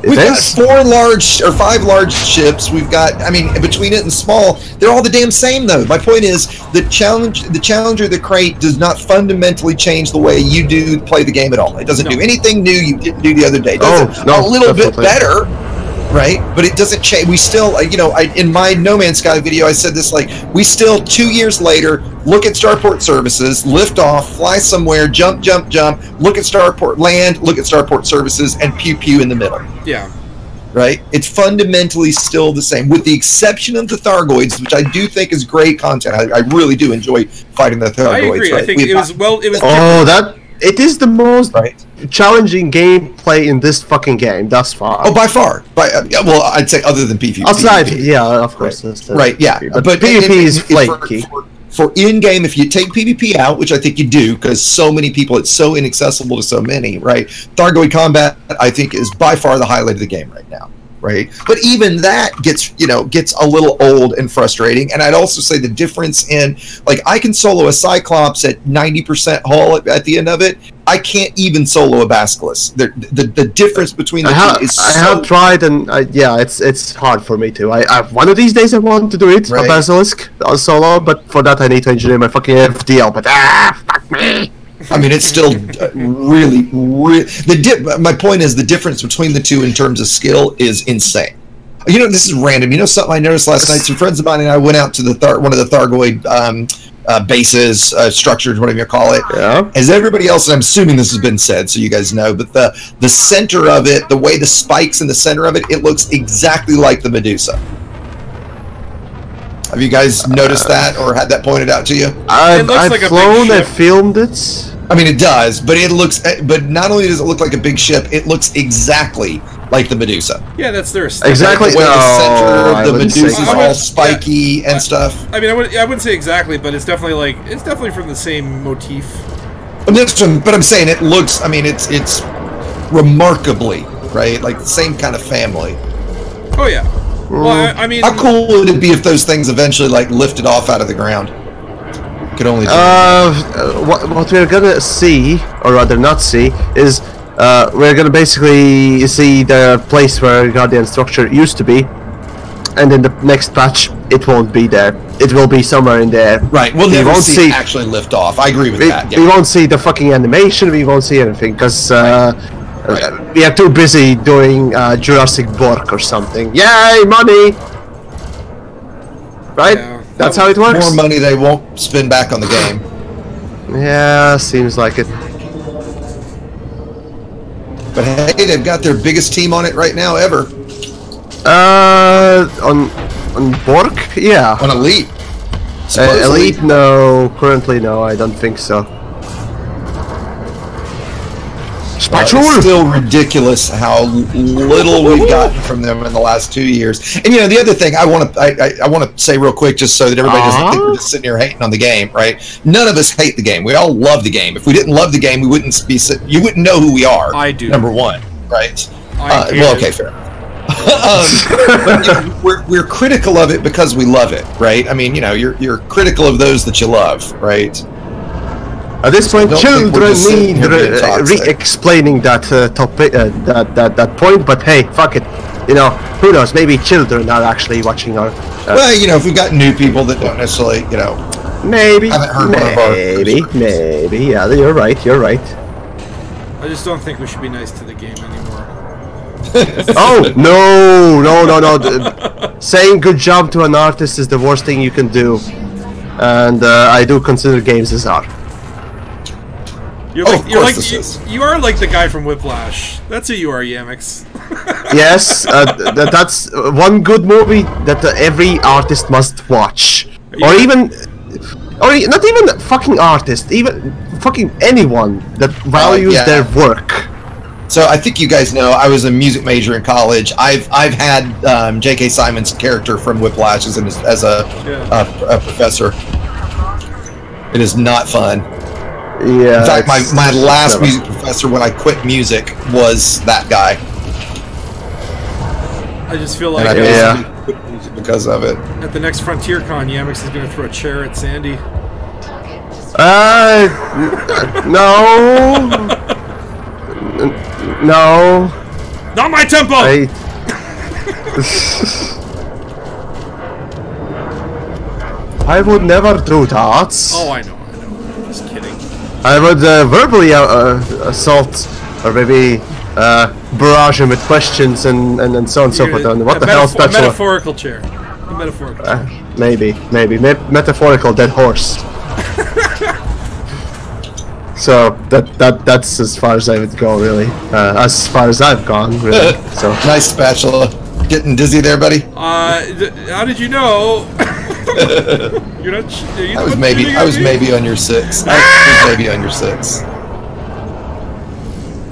We've got 4 large or 5 large ships. We've got, I mean, between it and small, they're all the damn same though. My point is, the Challenger, the Crate does not fundamentally change the way you do play the game at all. It doesn't do anything new you didn't do the other day. It does a little bit better, right? But it doesn't change. We still, you know, in my No Man's Sky video, I said this, like, we still 2 years later look at starport services, lift off, fly somewhere, jump, look at starport, land, look at starport services, and pew pew in the middle. Yeah. Right? It's fundamentally still the same, with the exception of the Thargoids, which I do think is great content. I really do enjoy fighting the Thargoids. I agree. Right? I think it was it is the most challenging gameplay in this fucking game thus far. Oh, by far. Well, I'd say other than PvP. Outside, yeah, of course. Right, yeah. But PvP is flaky. For in-game, if you take PvP out, which I think you do, because so many people, it's so inaccessible to so many, right? Thargoid combat, I think, is by far the highlight of the game right now, right? But even that gets a little old and frustrating. And I'd also say the difference in, like, I can solo a Cyclops at 90% hull at the end of it. I can't even solo a Basilisk. The difference between the two is so... I have tried, and it's hard for me to. One of these days I want to do it, a Basilisk solo, but for that I need to engineer my fucking FDL, but fuck me! I mean, it's still really... my point is, the difference between the two in terms of skill is insane. You know, this is random. You know something I noticed last night? Some friends of mine and I went out to one of the Thargoid bases, structures, whatever you call it. Yeah. As everybody else, and I'm assuming this has been said, so you guys know, but the center of it, the way the spikes in the center of it, it looks exactly like the Medusa. Have you guys noticed that or had that pointed out to you? I've flown and filmed it. I mean, it does, but it looks. But not only does it look like a big ship, it looks exactly like the Medusa. Yeah, that's their style. Exactly. Like the way the center of the Medusa is all spiky and stuff. I mean, I wouldn't say exactly, but it's definitely from the same motif. But I'm saying it looks. I mean, it's remarkably right, like the same kind of family. Oh yeah. Well, I mean, how cool would it be if those things eventually like lifted off out of the ground? Could only do what we're gonna see, or rather not see, is we're gonna basically see the place where Guardian structure used to be, and in the next patch it won't be there. It will be somewhere in there. Right. We'll never see it actually lift off. I agree with that. Yeah. We won't see the fucking animation. We won't see anything because we are too busy doing Jurassic Bork or something. Yay, money! Right? Yeah. That's how it works. More money they won't spend back on the game. Yeah, seems like it. But hey, they've got their biggest team on it right now ever. On Bork? Yeah. On Elite. Elite? No. Currently, no. I don't think so. It's still ridiculous how little we've gotten from them in the last 2 years. And you know, the other thing I want to say real quick, just so that everybody doesn't think we're just sitting here hating on the game, right? None of us hate the game. We all love the game. If we didn't love the game, we wouldn't be. You wouldn't know who we are. I do. Number one, right? Well, okay, fair. But, you know, we're critical of it because we love it, right? I mean, you know, you're critical of those that you love, right? At this point, children need re-explaining that topic, that point. But hey, fuck it. You know, who knows? Maybe children are actually watching our. Well, you know, if we've got new people that don't necessarily, you know, maybe haven't heard one of our. Maybe. Yeah, you're right. You're right. I just don't think we should be nice to the game anymore. Oh no! Saying good job to an artist is the worst thing you can do, and I do consider games as art. You are like the guy from Whiplash. That's who you are, Yamiks. Yes, that's one good movie that every artist must watch, or not even fucking artist, even fucking anyone that values their work. So I think you guys know I was a music major in college. I've had J.K. Simon's character from Whiplash as a professor. It is not fun. Yeah. In fact, my last music professor when I quit music was that guy. I just feel like quit music because of it. At the next FrontierCon, Yamiks is going to throw a chair at Sandy. No. No. Not my tempo. I would never do that. Oh, I know. Just kidding. I would verbally assault, or maybe barrage him with questions and so on and so forth. What the hell, Spatula? A metaphorical chair. A metaphorical chair. Maybe. Metaphorical dead horse. So that's as far as I would go, really. As far as I've gone, really. So nice, Spatula. Getting dizzy there, buddy. How did you know? You're not. I was maybe on your 6. I was maybe on your 6.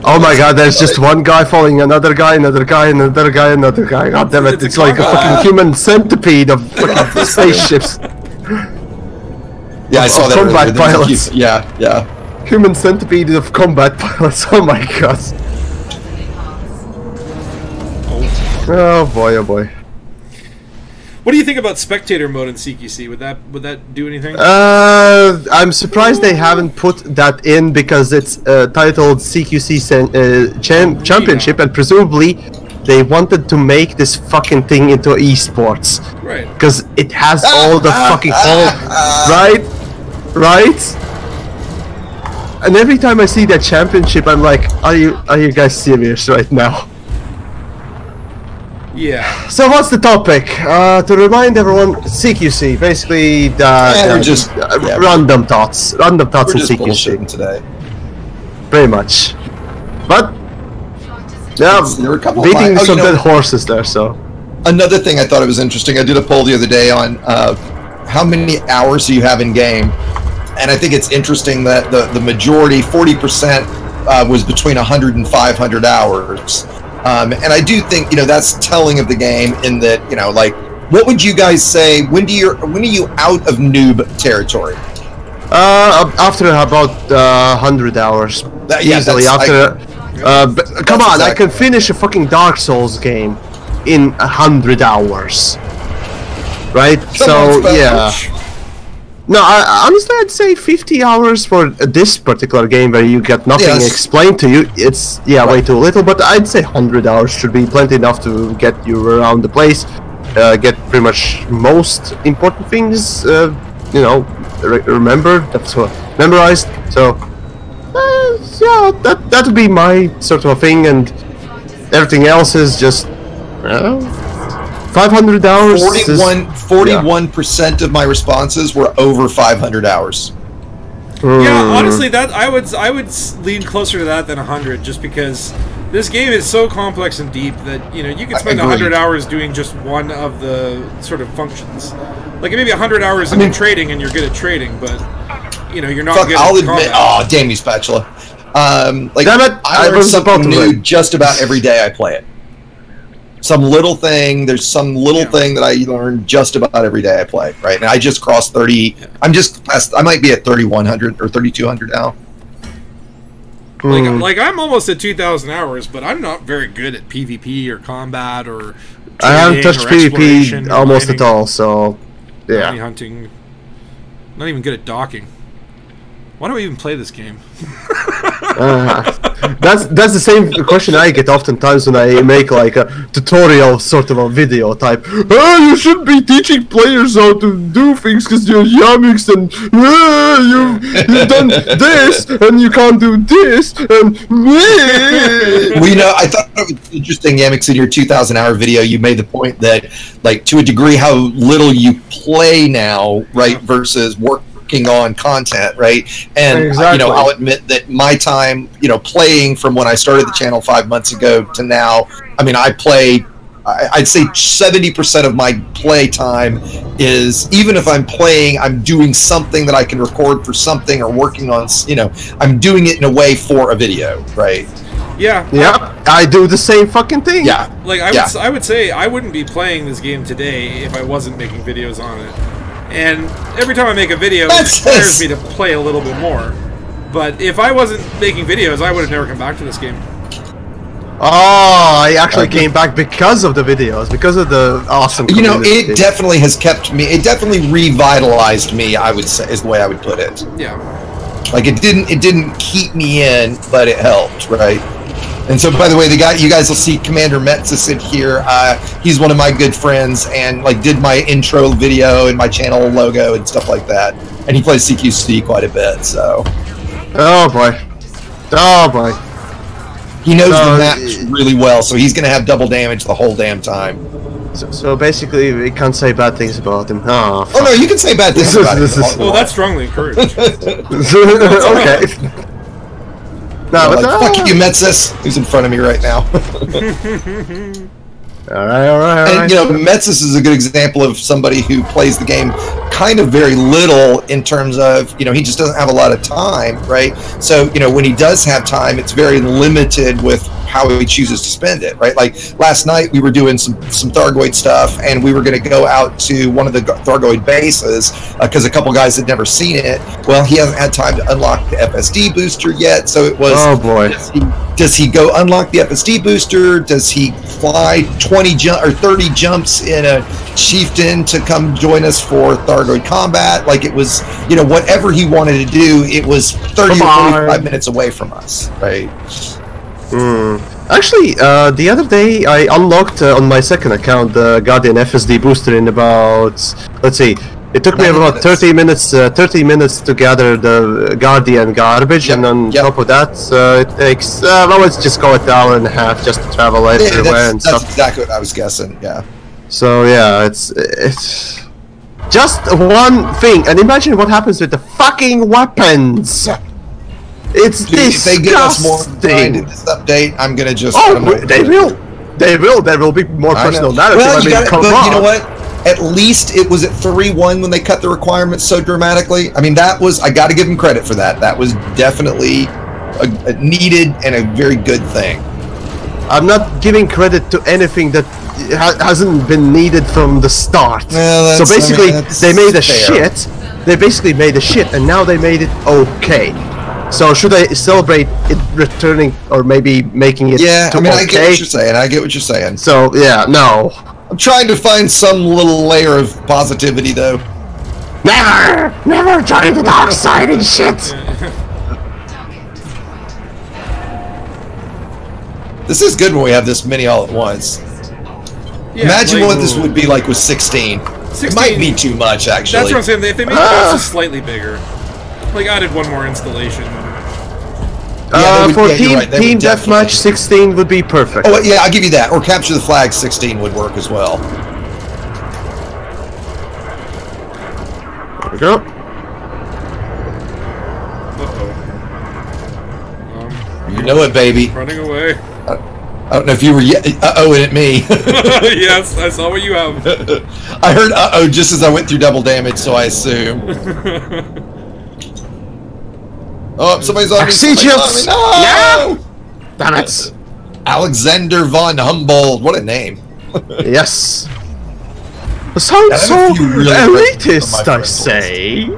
Oh my God! There's just one guy following another guy, another guy, another guy, another guy. God damn it! It's like a fucking human centipede of fucking spaceships. Yeah, I saw that. Combat pilots. Yeah. Human centipede of combat pilots. Oh my God. Oh boy, oh boy. What do you think about spectator mode in CQC? Would that do anything? I'm surprised they haven't put that in because it's titled CQC Championship, and presumably they wanted to make this fucking thing into esports. Right. Because it has all the fucking right. And every time I see that championship, I'm like, are you guys serious right now? Yeah. So what's the topic? To remind everyone, CQC, basically random thoughts in CQC today. Pretty much. But yeah, there were a couple beating some dead horses there. So another thing I thought it was interesting. I did a poll the other day on how many hours do you have in game, and I think it's interesting that the majority, 40%, was between 100 and 500 hours. And I do think, that's telling of the game in that, like, what would you guys say, when are you out of noob territory? After about 100 hours. Easily after. Come on, I can finish a fucking Dark Souls game in 100 hours. Right? Yeah. No, honestly, I'd say 50 hours for this particular game where you get nothing explained to you. It's, way too little, but I'd say 100 hours should be plenty enough to get you around the place, get pretty much most important things, remembered, memorized. So, that would be my sort of a thing, and everything else is just, 500 hours. 41% of my responses were over 500 hours. Yeah, honestly, that I would lean closer to that than 100, just because this game is so complex and deep that you can spend 100 hours doing just one of the sort of functions. Like maybe 100 hours in trading, and you're good at trading, but you're not good at combat. I'll admit. Oh, damn you, Spatula! Damn it! I learn something new just about every day I play it. There's some little thing that I learn just about every day I play, right? And I just crossed 30, I might be at 3,100 or 3,200 now. Like I'm almost at 2,000 hours, but I'm not very good at PvP or combat or I haven't touched PvP almost at all, so yeah. Hunting. Not even good at docking. Why do I even play this game? That's the same question I get oftentimes when I make like a tutorial sort of a video type. Oh, you should be teaching players how to do things because you're Yamiks and you've done this and you can't do this and I thought it was interesting, Yamiks, in your 2,000-hour video you made the point that, like, to a degree how little you play now, right, versus working on content, right? And I'll admit that my time, playing from when I started the channel 5 months ago to now, I play, I'd say 70% of my play time is, even if I'm playing, I'm doing something that I can record for something or working on, I'm doing it in a way for a video, right? Yeah. Yeah, I do the same fucking thing. Yeah. Like I would say I wouldn't be playing this game today if I wasn't making videos on it. And every time I make a video, it inspires me to play a little bit more. But if I wasn't making videos, I would have never come back to this game. Oh, I actually came back because of the videos, because of the awesome community. It definitely has kept me, it definitely revitalized me, I would say, is the way I would put it. Yeah. Like, it didn't keep me in, but it helped, right? And so, by the way, you guys will see Commander Metsis in here. He's one of my good friends, and like did my intro video and my channel logo and stuff like that. And he plays CQC quite a bit, so. Oh boy. Oh boy. He knows the map really well, so he's going to have double damage the whole damn time. So basically, we can't say bad things about him. Oh no, you can say bad things about him. Well, that's strongly encouraged. Okay. No, but fuck you, Metsis, who's in front of me right now. All right. And Metsis is a good example of somebody who plays the game kind of very little in terms of, he just doesn't have a lot of time, right? So, when he does have time, it's very limited with how he chooses to spend it, right? Like last night we were doing some Thargoid stuff, and we were going to go out to one of the Thargoid bases because a couple guys had never seen it. Well, he hasn't had time to unlock the FSD booster yet, so it was, oh boy, does he go unlock the FSD booster? Does he fly 20 or 30 jumps in a chieftain to come join us for Thargoid combat? Like, it was, whatever he wanted to do, it was 30 or 45 minutes away from us, right? Actually, the other day I unlocked on my second account the Guardian FSD booster in about, let's see, it took me about 30 minutes to gather the Guardian garbage, and on top of that, it takes, well, let's just go an hour and a half just to travel everywhere and stuff. That's exactly what I was guessing, yeah. So yeah, it's just one thing, and imagine what happens with the fucking weapons. It's disgusting. If they give us more time in this update, I'm gonna just. They will. There will be more personal narrative. Well, you know what? At least it was at 3-1 when they cut the requirements so dramatically. I mean, I got to give them credit for that. That was definitely a needed and a very good thing. I'm not giving credit to anything that hasn't been needed from the start. Well, so basically, they made a shit. They basically made a shit, and now they made it okay. So should I celebrate it returning, or maybe making it? Yeah, I get what you're saying. So yeah, no. I'm trying to find some little layer of positivity, though. Never join the dark side and shit. This is good when we have this many all at once. Yeah, imagine what this would be like with 16. It might be too much, actually. That's what I'm saying. If they made it just slightly bigger, like added one more installation. For team deathmatch, 16 would be perfect. Oh yeah, I'll give you that. Or capture the flag, 16 would work as well. There we go. You know it, baby. Running away. I don't know if you were uh-ohing at me. Yes, I saw what you have. I heard uh-oh just as I went through double damage, so I assume. Oh, somebody's on me. Exigeous! No! Damn it. Alexander von Humboldt. What a name. Yes. It sounds so elitist, I say.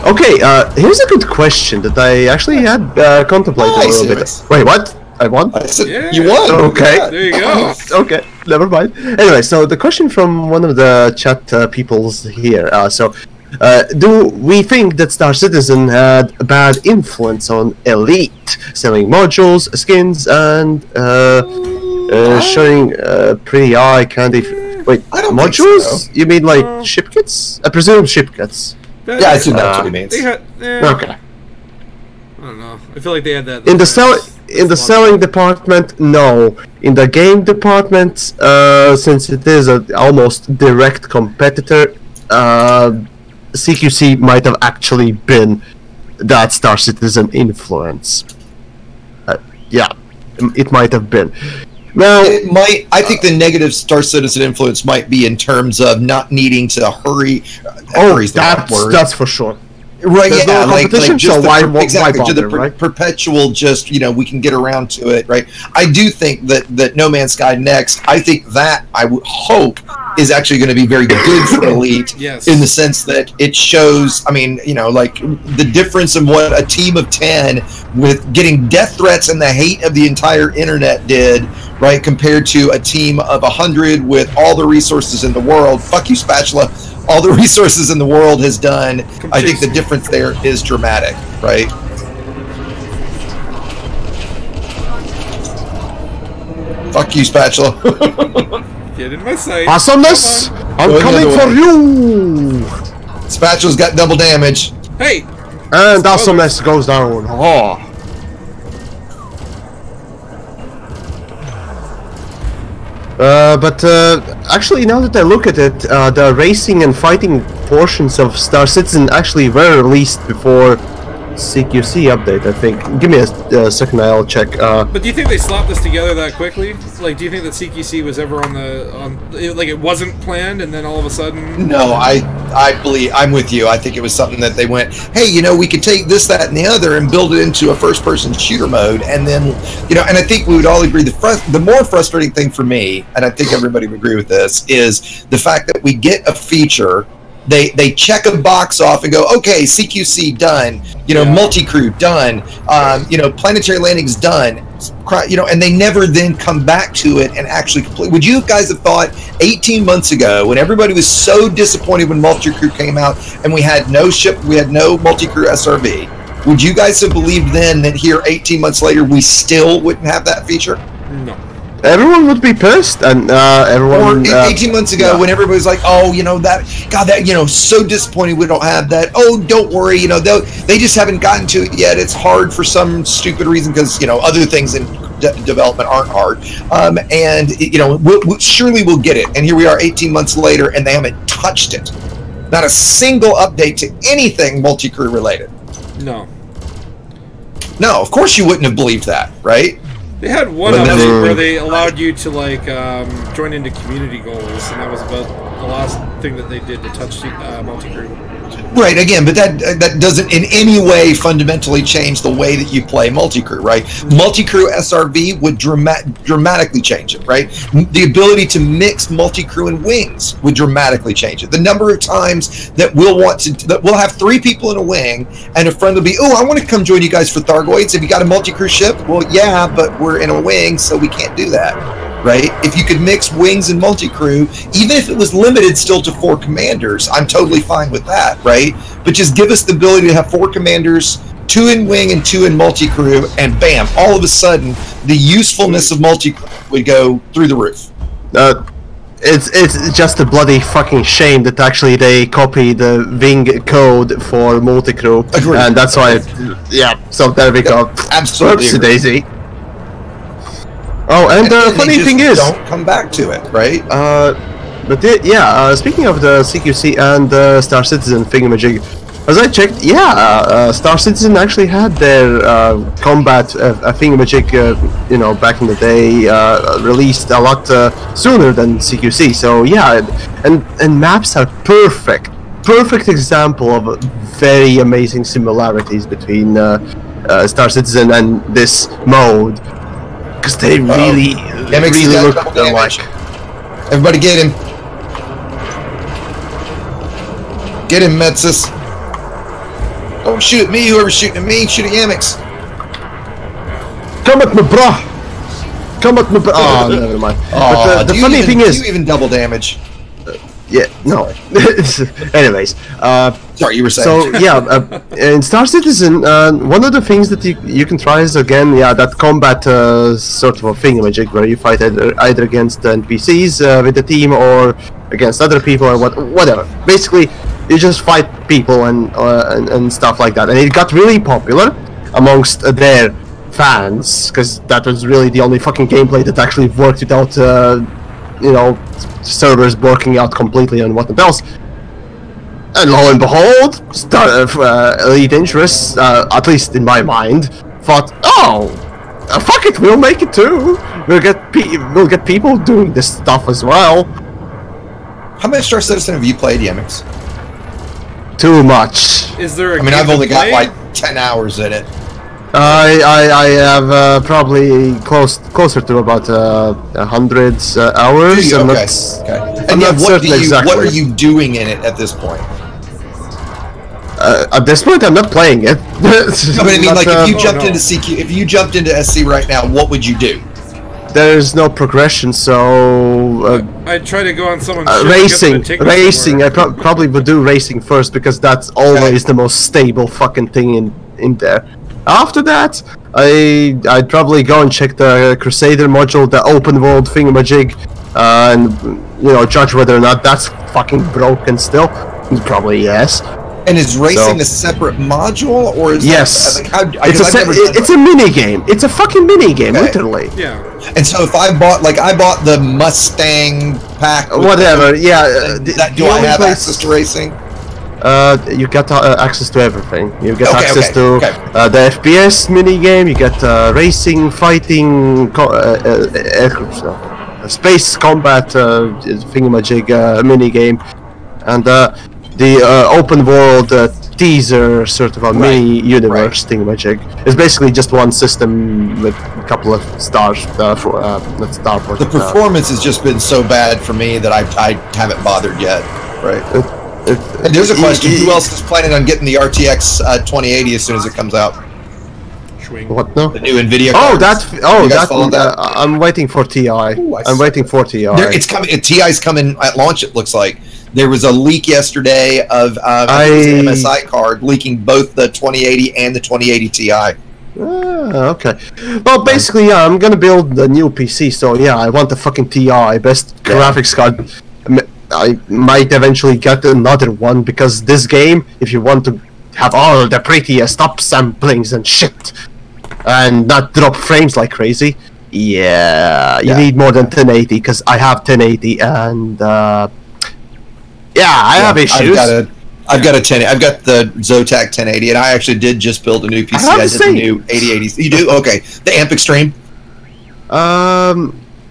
Okay, here's a good question that I actually had contemplated a little bit. Wait, what? I won? I said you won. Okay. There you go. Okay, never mind. Anyway, so the question from one of the chat peoples here. Do we think that Star Citizen had a bad influence on Elite, selling modules, skins, and showing pretty eye candy? Wait, I don't modules? Think so. You mean like ship kits? I presume ship kits. Yeah, I assume that's what he means. Okay. I don't know. I feel like they had that. In the selling department, no. In the game department, since it is an almost direct competitor, CQC might have actually been that Star Citizen influence. Yeah, it might have been. Now, it might. I think the negative Star Citizen influence might be in terms of not needing to hurry. That's for sure. Right, there's no competition, so why bother, right? Perpetual, just, we can get around to it, right? I do think that No Man's Sky Next, I think that, I would hope is actually going to be very good for Elite. Yes. In the sense that it shows, I mean, you know, like the difference in what a team of 10 with getting death threats and the hate of the entire internet did, right, compared to a team of 100 with all the resources in the world. Fuck you, Spatula. All the resources in the world has done. I think the difference there is dramatic, right? Fuck you, Spatula. Get in my sight. Awesomeness! I'm coming for you! Spatula's got double damage. Hey! And awesomeness goes down. Oh. But actually, now that I look at it, the racing and fighting portions of Star Citizen actually were released before CQC update, I think. Give me a second, I'll check. But do you think they slapped this together that quickly? Like, do you think that CQC was ever like it wasn't planned and then all of a sudden? No, I believe, I'm with you. I think it was something that they went, hey, you know, we could take this, that, and the other and build it into a first-person shooter mode, and then, you know, and I think we would all agree the more frustrating thing for me, and I think everybody would agree with this, is the fact that we get a feature. They check a box off and go, okay, CQC done, you know, multi-crew done, you know, planetary landings done, you know, and they never then come back to it and actually complete. Would you guys have thought 18 months ago, when everybody was so disappointed when multi-crew came out and we had no multi-crew SRV, would you guys have believed then that here 18 months later we still wouldn't have that feature? No. Everyone would be pissed, and everyone. Or 18 months ago, when everybody was like, "Oh, you know that, God, that, you know, so disappointed we don't have that." Oh, don't worry, you know, they just haven't gotten to it yet. It's hard for some stupid reason because you know other things in development aren't hard, and you know, surely we'll get it. And here we are, 18 months later, and they haven't touched it. Not a single update to anything multi-crew related. No. No, of course you wouldn't have believed that, right? They had one update where they allowed you to like join into community goals, and that was about the last thing that they did to touch multi-crew. Right, again, but that doesn't in any way fundamentally change the way that you play multi-crew, right? Multi-crew SRV would dramatically change it, right? The ability to mix multi-crew and wings would dramatically change it. The number of times that we'll have 3 people in a wing, and a friend will be, oh, I want to come join you guys for Thargoids. Have you got a multi-crew ship? Well, yeah, but we're in a wing, so we can't do that. Right? If you could mix wings and multi-crew, even if it was limited still to 4 commanders, I'm totally fine with that, right? But just give us the ability to have 4 commanders, 2 in wing and 2 in multi-crew, and bam, all of a sudden, the usefulness of multi-crew would go through the roof. It's just a bloody fucking shame that actually they copied the wing code for multi-crew, and that's why, so there we go. Absolutely. Whoopsie daisy. Oh, and the funny thing is, don't come back to it, right? But speaking of the CQC and Star Citizen thingamajig, as I checked, Star Citizen actually had their combat thingamajig, you know, back in the day, released a lot sooner than CQC. So yeah, and maps are perfect example of very amazing similarities between Star Citizen and this mode. Because they really look alike. Everybody get him. Get him, Metsus. Don't shoot at me, whoever's shooting at me, shoot at Yamiks. Come at me, brah! Come at me, brah! Oh, never mind. But the funny thing is... Do you even double damage? Yeah, no. Anyways, sorry, you were saying. So yeah, in Star Citizen, one of the things that you can try is again, that combat sort of a thingamajig where you fight either against NPCs with the team or against other people or whatever. Basically, you just fight people and stuff like that, and it got really popular amongst their fans because that was really the only fucking gameplay that actually worked without you know, servers working out completely on what else. And lo and behold, Elite interests, at least in my mind, thought, oh, fuck it, we'll make it too. We'll get people doing this stuff as well. How much Star Citizen have you played, Yamiks? Too much. Is there? I mean, I've only got like 10 hours in it. I have probably closer to about 100 hours. Okay. And what are you doing in it at this point? At this point, I'm not playing it. No, but I mean, like, if you jumped into CQ, if you jumped into SC right now, what would you do? There's no progression, so I'd try to go on someone's racing. I probably would do racing first because that's always the most stable fucking thing in there. After that, I'd probably go and check the Crusader module, the open world thingamajig, and judge whether or not that's fucking broken still. Probably yes. And is racing a separate module, or is it's a mini game. It's a fucking mini game, literally. Yeah. And so if I bought the Mustang pack, whatever, do I have access to racing? You get access to everything. You get access to the FPS mini game. You get racing, fighting, space combat thingamajig mini game, and the open world teaser sort of a mini universe thingamajig. It's basically just one system with a couple of stars not starboard. The performance has just been so bad for me that I haven't bothered yet. Right. And there's a question: who else is planning on getting the RTX 2080 as soon as it comes out? What now? The new NVIDIA cards. I'm waiting for TI. I'm waiting for TI. It's coming. TI's coming at launch. It looks like there was a leak yesterday of an MSI card leaking both the 2080 and the 2080 Ti. Okay. Well, basically, I'm gonna build a new PC. So yeah, I want the fucking TI, best graphics card. I might eventually get another one because this game, if you want to have all the prettiest upsamplings and shit, and not drop frames like crazy, you need more than 1080 because I have 1080 and I have issues. I've got the Zotac 1080, and I actually did just build a new PC. I did the new 8080. You do? Okay. The Amp Extreme.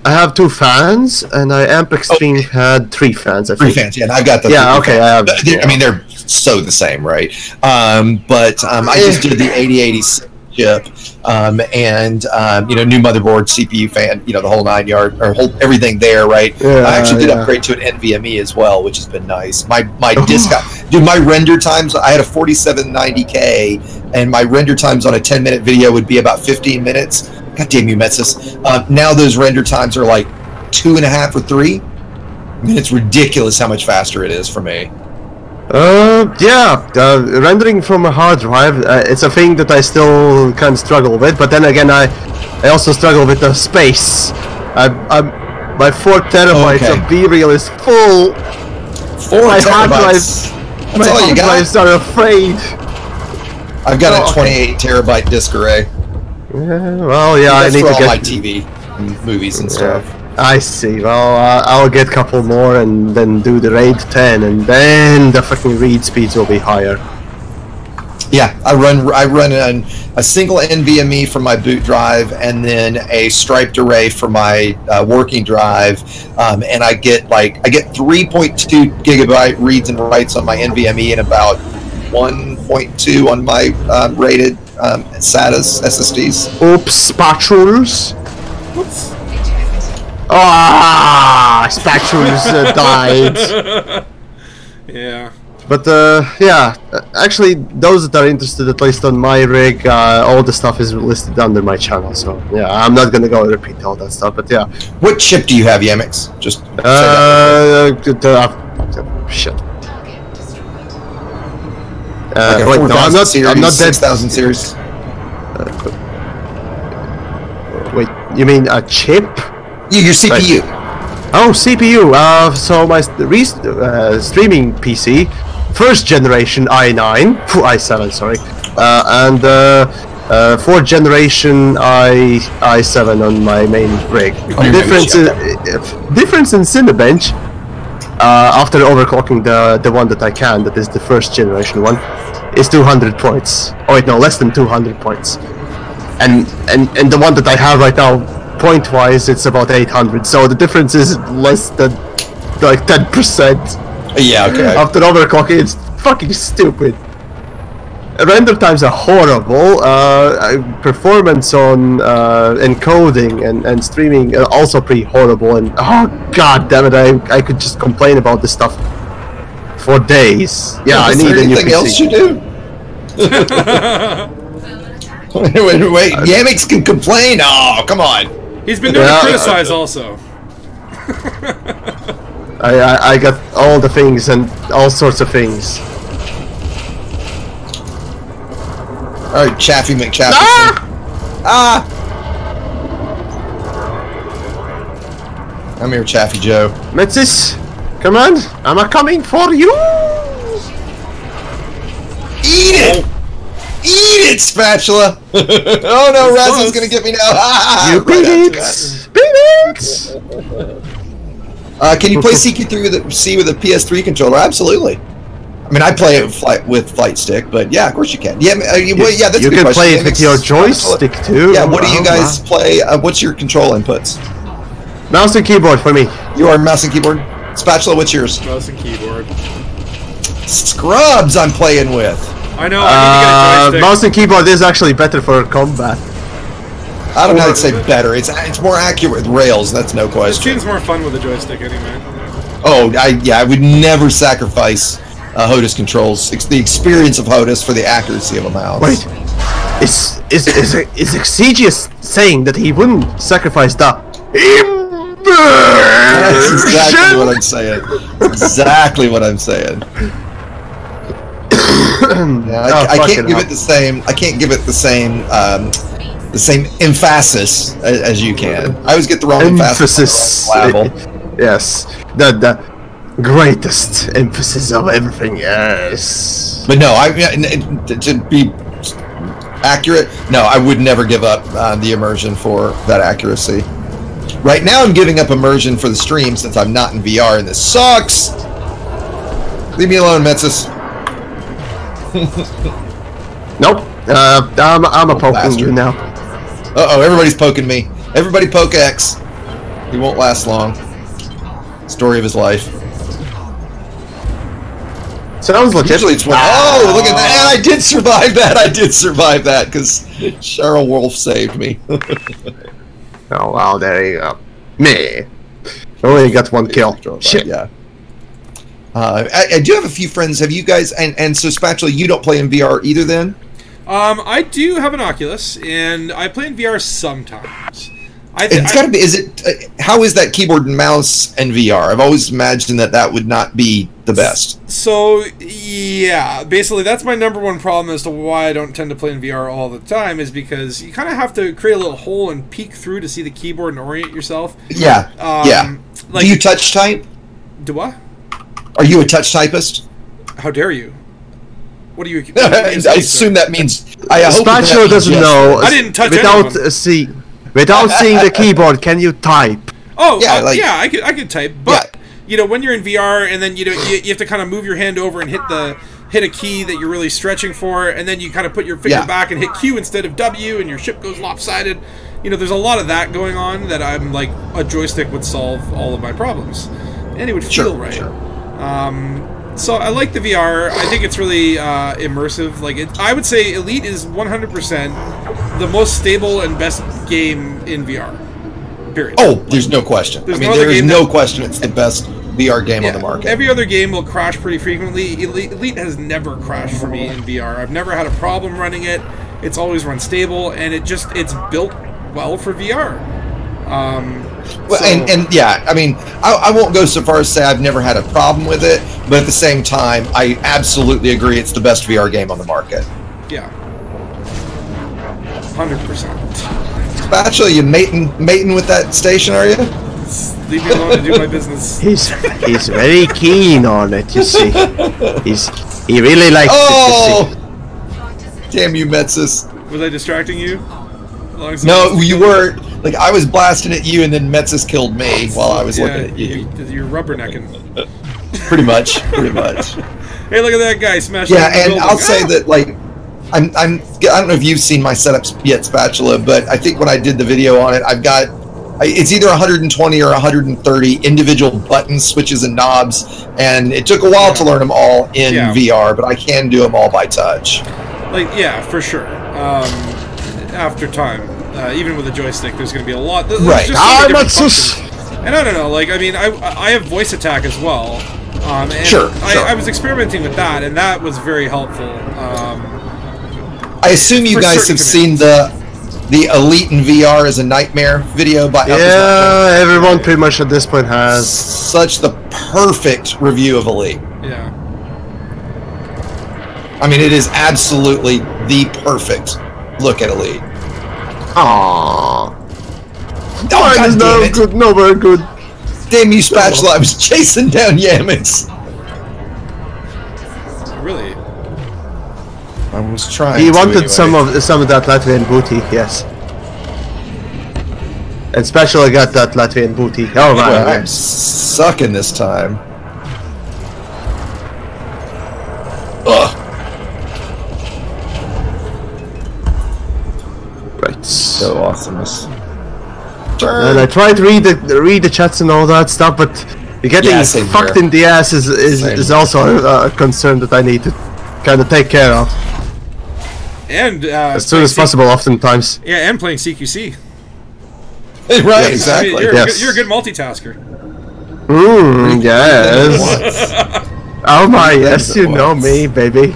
I have 2 fans, and Amp Extreme had 3 fans. I think. 3 fans, yeah. And I've got the I mean, they're so the same, right? But I just did the 8080 chip, and new motherboard, CPU fan, the whole 9 yard, or everything there, right? I actually did upgrade to an NVMe as well, which has been nice. My disk, dude, my render times, I had a 4790K, and my render times on a 10-minute video would be about 15 minutes. God damn you, Metsis. Now those render times are like 2.5 or 3. I mean, it's ridiculous how much faster it is for me. Rendering from a hard drive, it's a thing that I still kind of struggle with, but then again, I also struggle with the space. My 4 terabytes of VReal is full. 4 terabytes? My hard drives are afraid. I've got a 28 terabyte disk array. I need to get my TV, movies and stuff. I see. Well, I'll get a couple more and then do the RAID 10, and then the fucking read speeds will be higher. Yeah, I run a single NVMe for my boot drive, and then a striped array for my working drive, and I get 3.2 gigabyte reads and writes on my NVMe and about 1.2 on my rated SATA SSDs. Oops, spatulas. Whoops. Spatulas died. Yeah. But actually, those that are interested, at least on my rig, all the stuff is listed under my channel. So yeah, I'm not gonna go repeat all that stuff. But yeah. What chip do you have, Yamiks? Just shit. Wait, no, I'm not dead. 6000 series. Wait, you mean a chip? Your CPU. Oh, CPU. So my streaming PC, first generation i7, sorry, and 4th generation i7 on my main rig. Difference in Cinebench. After overclocking the one that I can, that is the first generation one, is 200 points. Oh wait, no, less than 200 points. And the one that I have right now, point-wise, it's about 800. So the difference is less than like 10%. Yeah, okay. After overclocking, it's fucking stupid. render times are horrible. Performance on encoding and streaming are also pretty horrible. And oh god damn it, I could just complain about this stuff for days. Yeah, I need a new PC. Anything else you do? wait, Yamiks can complain? Oh, come on. He's been known to criticize also. I got all the things and all sorts of things. Alright, Chaffy McChaffy. Ah! Come here, Chaffy Joe. Metzis, come on, I'm coming for you! Eat it! Eat it, Spatula! Oh no, Razzle's gonna get me now! You Phoenix! Phoenix! Can you play CQC with a PS3 controller? Absolutely. I mean, I play it with flight stick, but yeah, of course you can. Yeah, yeah, that's a good question. You can play it with your joystick too. Yeah, what do you guys play? What's your control inputs? Mouse and keyboard for me. You are mouse and keyboard. Spatula, what's yours? Mouse and keyboard. Scrubs, I'm playing with. I know. I need to get a joystick. Mouse and keyboard is actually better for combat. I don't know how to say better. It's more accurate with rails. That's no question. This game's more fun with a joystick anyway. Oh, I would never sacrifice HOTAS controls. The experience of HOTAS for the accuracy of a mouse. Wait, is Exigeous saying that he wouldn't sacrifice the That's exactly what I'm saying. Exactly what I'm saying. Yeah, I can't give it the same. I can't give it the same emphasis as you can. I always get the wrong emphasis. Yes, the greatest emphasis of everything. Yes. But no, to be accurate, no, I would never give up the immersion for that accuracy. Right now, I'm giving up immersion for the stream since I'm not in VR, and this sucks. Leave me alone, Metzis. Nope. I'm a poking you now. Uh-oh, everybody's poking me. Everybody poke X. He won't last long. Story of his life. Sounds legit. Usually it's when, oh, look at that. And I did survive that. I did survive that because Cheryl Wolf saved me. Oh, wow, there you go. Me. Only got one kill. Shit. Yeah. I do have a few friends. Have you guys, and so Spatula, you don't play in VR either then? I do have an Oculus, and I play in VR sometimes. It's got to be. Is it? How is that keyboard and mouse and VR? I've always imagined that would not be the best. So yeah, basically that's my #1 problem as to why I don't tend to play in VR all the time is because you kind of have to create a little hole and peek through to see the keyboard and orient yourself. Yeah. Yeah. Like, do you touch type? Do what? Are you a touch typist? How dare you? What do you? I assume that means. I hope Spatula doesn't know. I didn't touch without seeing the keyboard. Can you type? Oh, yeah, yeah, I could type, but you know, when you're in VR and then you have to kind of move your hand over and hit a key that you're really stretching for, and then you kind of put your finger back and hit Q instead of W, and your ship goes lopsided. You know, there's a lot of that going on that I'm like a joystick would solve all of my problems, and it would feel right. Sure. So I like the VR. I think it's really immersive. Like I would say Elite is 100% the most stable and best game in VR. Period. Oh, there's no question. There's no question it's the best VR game on the market. Every other game will crash pretty frequently. Elite has never crashed for me in VR. I've never had a problem running it. It's always run stable, and it's built well for VR. Well, and yeah, I mean, I won't go so far as to say I've never had a problem with it, but at the same time, I absolutely agree it's the best VR game on the market. Yeah. 100%. Spatula, you mating with that station, are you? Leave me alone to do my business. He's very keen on it, you see. He really likes it, you see. Damn you, Metzis. Was I distracting you? No, you weren't. Like, I was blasting at you, and then Metzis killed me while I was looking at you. You're rubbernecking. Pretty much. Pretty much. Hey, look at that guy smashing. Yeah, and I'll say that, like, I don't know if you've seen my setups yet, Spatula, but I think when I did the video on it, I've got, it's either 120 or 130 individual buttons, switches, and knobs, and it took a while to learn them all in VR, but I can do them all by touch. Like, yeah, for sure. After time, even with a joystick, there's going to be a lot. Right. And I don't know. Like, I mean, I have voice attack as well. And sure. I was experimenting with that, and that was very helpful. I assume you guys have seen the Elite in VR is a nightmare video by everyone pretty much at this point has such the perfect review of Elite. Yeah. I mean, it is absolutely the perfect look at Elite. Aww. Oh, God damn it. Good, no, very good. Damn you, Spatula! I was chasing down Yamiks. Really? I was trying. He wanted some of that Latvian booty, yes. And Spatula got that Latvian booty. Oh my! Well, I'm sucking this time. Ugh. Right. So awesomeness. And I tried to read the chats and all that stuff, but getting fucked in the ass is also a concern that I need to kind of take care of. And as soon as possible, oftentimes. Yeah, and playing CQC. Right, yes. exactly. You're a good multitasker. Yes. Oh my, yes, you know me, baby.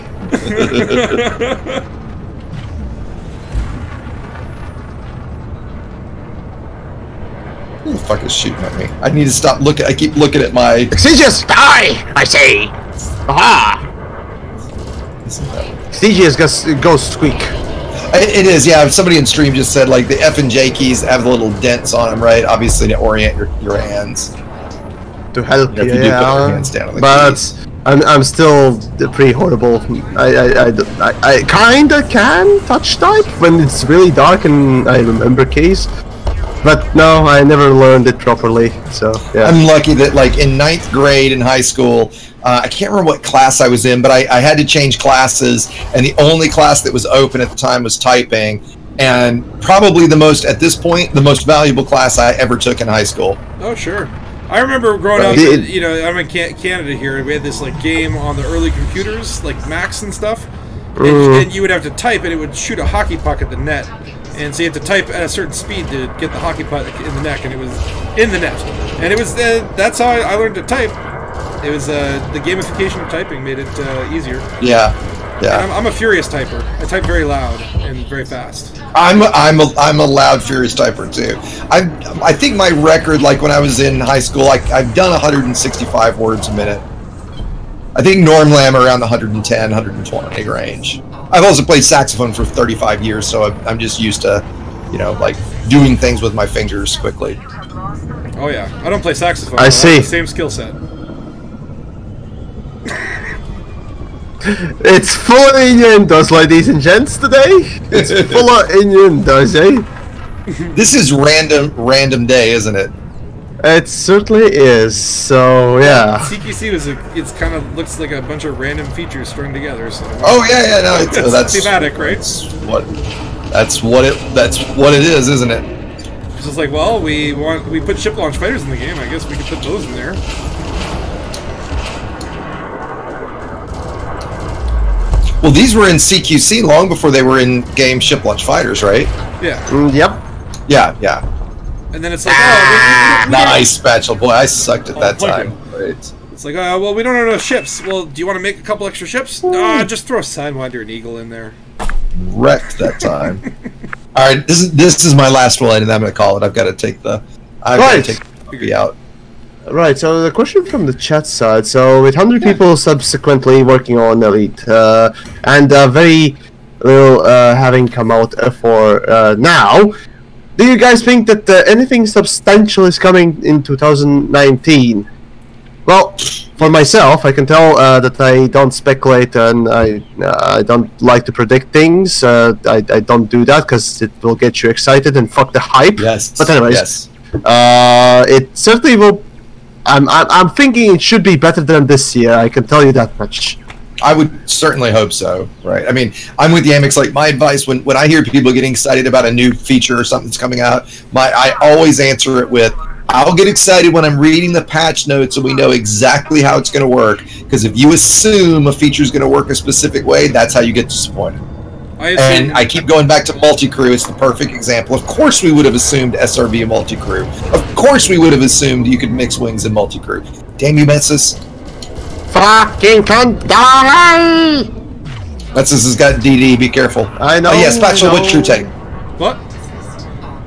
Who the fuck is shooting at me? I need to stop looking. I keep looking at my. Exigeous, die! I say. Aha! Exigeous goes squeak. It is, yeah. Somebody in stream just said like the F and J keys have the little dents on them, right? Obviously to orient your hands. To help you, if you do put your hands down on the keys. I'm still pretty horrible. I kinda can touch type when it's really dark and I remember keys. But no, I never learned it properly, so yeah. I'm lucky that, like, in 9th grade in high school, I can't remember what class I was in, but I had to change classes, and the only class that was open at the time was typing, and probably at this point, the most valuable class I ever took in high school. Oh, sure. I remember growing up, you know, I'm in Canada here, and we had this, like, game on the early computers, like Macs and stuff, and you would have to type, and it would shoot a hockey puck at the net. And so you have to type at a certain speed to get the hockey puck in the net, and it was in the net. And it was that's how I learned to type. It was the gamification of typing made it easier. Yeah, yeah. And I'm a furious typer. I type very loud and very fast. I'm a loud furious typer too. I think my record, like when I was in high school, I've done 165 words a minute. I think normally I'm around the 110, 120 range. I've also played saxophone for 35 years, so I'm just used to, you know, like doing things with my fingers quickly. Oh yeah, I don't play saxophone. I see. Have the same skill set. It's full of innuendos, ladies and gents, today. It's full of innuendos, eh? This is random day, isn't it? It certainly is. So yeah. CQC it's kind of looks like a bunch of random features strung together. So. Oh yeah, no, that's thematic, right? That's what it is, isn't it? It's just like, well, we put ship launch fighters in the game. I guess we could put those in there. Well, these were in CQC long before they were in game ship launch fighters, right? Yeah. Yep. Yeah. And then it's like, oh, nice spatula, boy! I sucked at that time. Right. It's like, well, we don't have enough ships. Well, do you want to make a couple extra ships? Just throw a Sidewinder and Eagle in there. Wrecked that time. All right, this is my last one, and I'm gonna call it. I've got to take the baby out. Right. So the question from the chat side. So with 100 people subsequently working on Elite, and very little having come out for now. Do you guys think that anything substantial is coming in 2019? Well, for myself, I can tell that I don't speculate and I don't like to predict things. I don't do that because it will get you excited and fuck the hype. Yes. But anyways, it certainly will. I'm thinking it should be better than this year. I can tell you that much. I would certainly hope so, right? I mean, I'm with Yamiks. Like, my advice when I hear people getting excited about a new feature or something that's coming out, I always answer it with, I'll get excited when I'm reading the patch notes and we know exactly how it's going to work. Because if you assume a feature is going to work a specific way, that's how you get disappointed. And I keep going back to multi-crew. It's the perfect example. Of course we would have assumed SRV multi-crew. Of course we would have assumed you could mix wings and multi-crew. Damn you, Metsus. Fucking cunt, die! Metsus has got DD, be careful. I know. Oh yeah, Spatula, what's your take? What?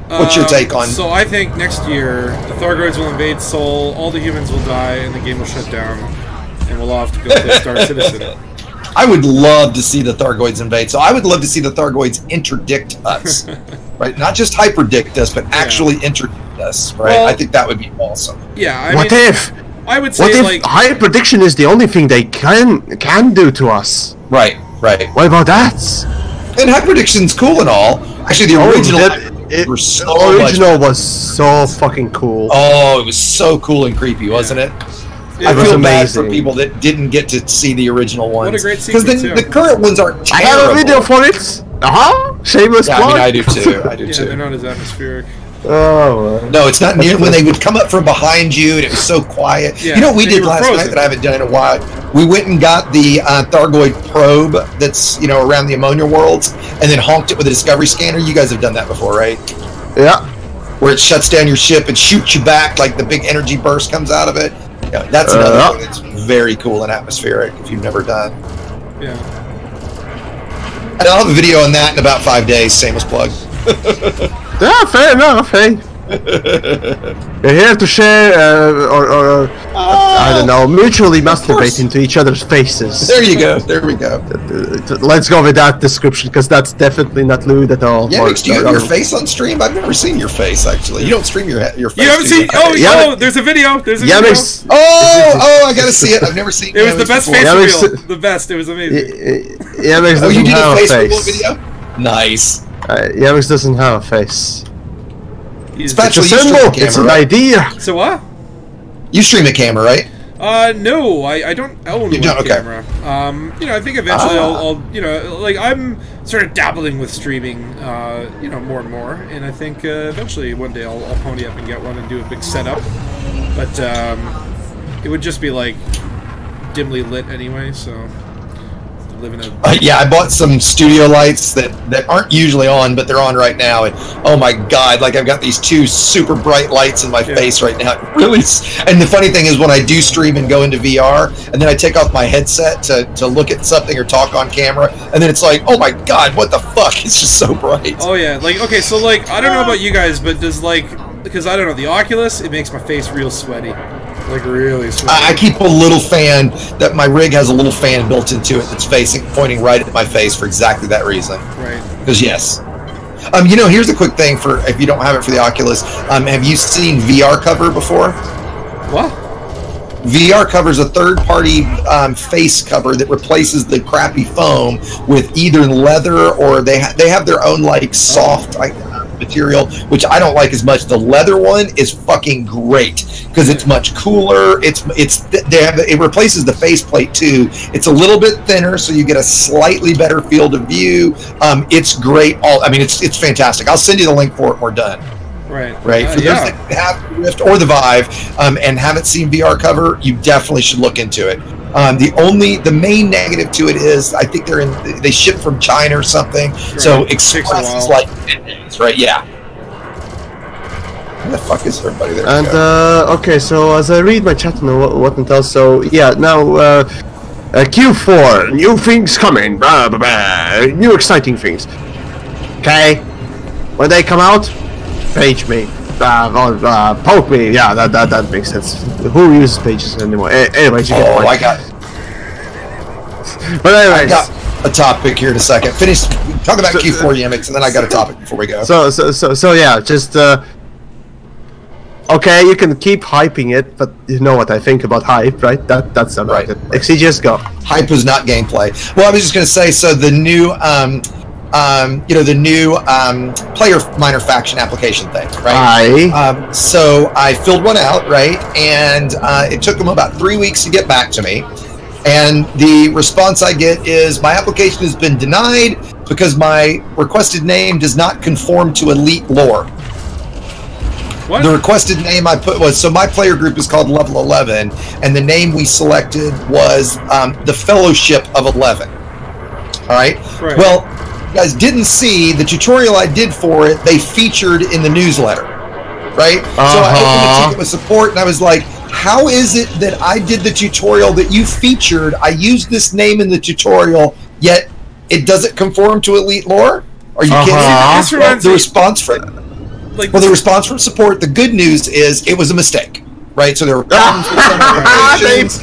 What's your take on... So I think next year, the Thargoids will invade Sol, all the humans will die, and the game will shut down, and we'll all have to go play Star Citizen. I would love to see the Thargoids invade. So I would love to see the Thargoids interdict us, right? Not just hyperdict us, but actually interdict us, right? Well, I think that would be awesome. Yeah. What if? I would say, what if like, hyperdiction is the only thing they can do to us? Right. What about that? And hyperdiction's cool and all. Actually, the original was so fucking cool. Oh, it was so cool and creepy, wasn't it? I feel bad for people that didn't get to see the original ones. What a great sequence, because the current ones aren't terrible. I have a video for it. Shameless plug. I mean, I do too. They're not as atmospheric. Oh. No, it's not near when they would come up from behind you and it was so quiet. Yeah, you know what we did last night that I haven't done in a while? We went and got the Thargoid probe that's, around the ammonia worlds and then honked it with a discovery scanner. You guys have done that before, right? Yeah. Where it shuts down your ship and shoots you back like the big energy burst comes out of it. Yeah, that's another thing that's very cool and atmospheric if you've never done. Yeah. And I'll have a video on that in about 5 days, shameless plug. Yeah, fair enough, hey. We're here to share, or I don't know, mutually masturbate into each other's faces. There you go, there we go. Let's go with that description, because that's definitely not lewd at all. Yamiks, do you have your face on stream? I've never seen your face, actually. You don't stream your face. You haven't seen? Oh, there's a video. There's a Yamiks. video. Oh, I gotta see it. I've never seen it. It was the best face reveal. The best. It was amazing. Yamiks doesn't have a face. Video? Nice. Yamiks doesn't have a face. It's a symbol. It's an idea. So what? You stream a camera, right? No, I don't own one camera. I think eventually I'll like I'm sort of dabbling with streaming, more and more, and I think eventually one day I'll pony up and get one and do a big setup. But it would just be like dimly lit anyway, so. Yeah, I bought some studio lights that aren't usually on, but they're on right now, and oh my god, like I've got these two super bright lights in my face right now. Really, and the funny thing is when I do stream and go into VR, and then I take off my headset to look at something or talk on camera, and then it's like, oh my god, what the fuck? It's just so bright. Oh yeah, like okay, so like I don't know about you guys, but does because I don't know, the Oculus, it makes my face real sweaty. Like really sweaty. I keep a little fan that my rig has a little fan built into it that's pointing right at my face for exactly that reason. Right. Because yes. Here's a quick thing for if you don't have it for the Oculus. Have you seen VR Cover before? What? VR Cover's a third-party face cover that replaces the crappy foam with either leather or they have their own like soft material, which I don't like as much. The leather one is fucking great because it's much cooler. It replaces the faceplate too. It's a little bit thinner, so you get a slightly better field of view. It's great. It's fantastic. I'll send you the link for it when we're done. Right. For those that have the Rift or the Vive and haven't seen VR Cover, you definitely should look into it. The main negative to it is I think they ship from China or something. Right. So Express is like 10 days, right? Yeah. Where the fuck is everybody there? And okay, so as I read my chat and what else, so yeah, now Q4, new things coming, blah, blah, blah, new exciting things. Okay, when they come out, page me. Poke me, yeah, that makes sense. Who uses pages anymore? Anyways, you get the point. I got. But anyways, I got a topic here in a second. Talk about Q4 Yamiks, and then I got a topic before we go. So yeah, just okay, you can keep hyping it, but you know what I think about hype, right? That's about it. Exigeous, go. Hype is not gameplay. Well, I was just gonna say, so the new player minor faction application thing, right? So I filled one out, right? And it took them about 3 weeks to get back to me. And the response I get is my application has been denied because my requested name does not conform to elite lore. What? The requested name I put was, so my player group is called Level 11, and the name we selected was the Fellowship of 11. All right? Right. Well, you guys didn't see the tutorial I did for it. They featured in the newsletter, right? So I opened a ticket with support, and I was like, how is it that I did the tutorial that you featured? I used this name in the tutorial, yet it doesn't conform to Elite Lore? Are you kidding? Well, the response from support, the good news is it was a mistake, right? So there were problems with some applications,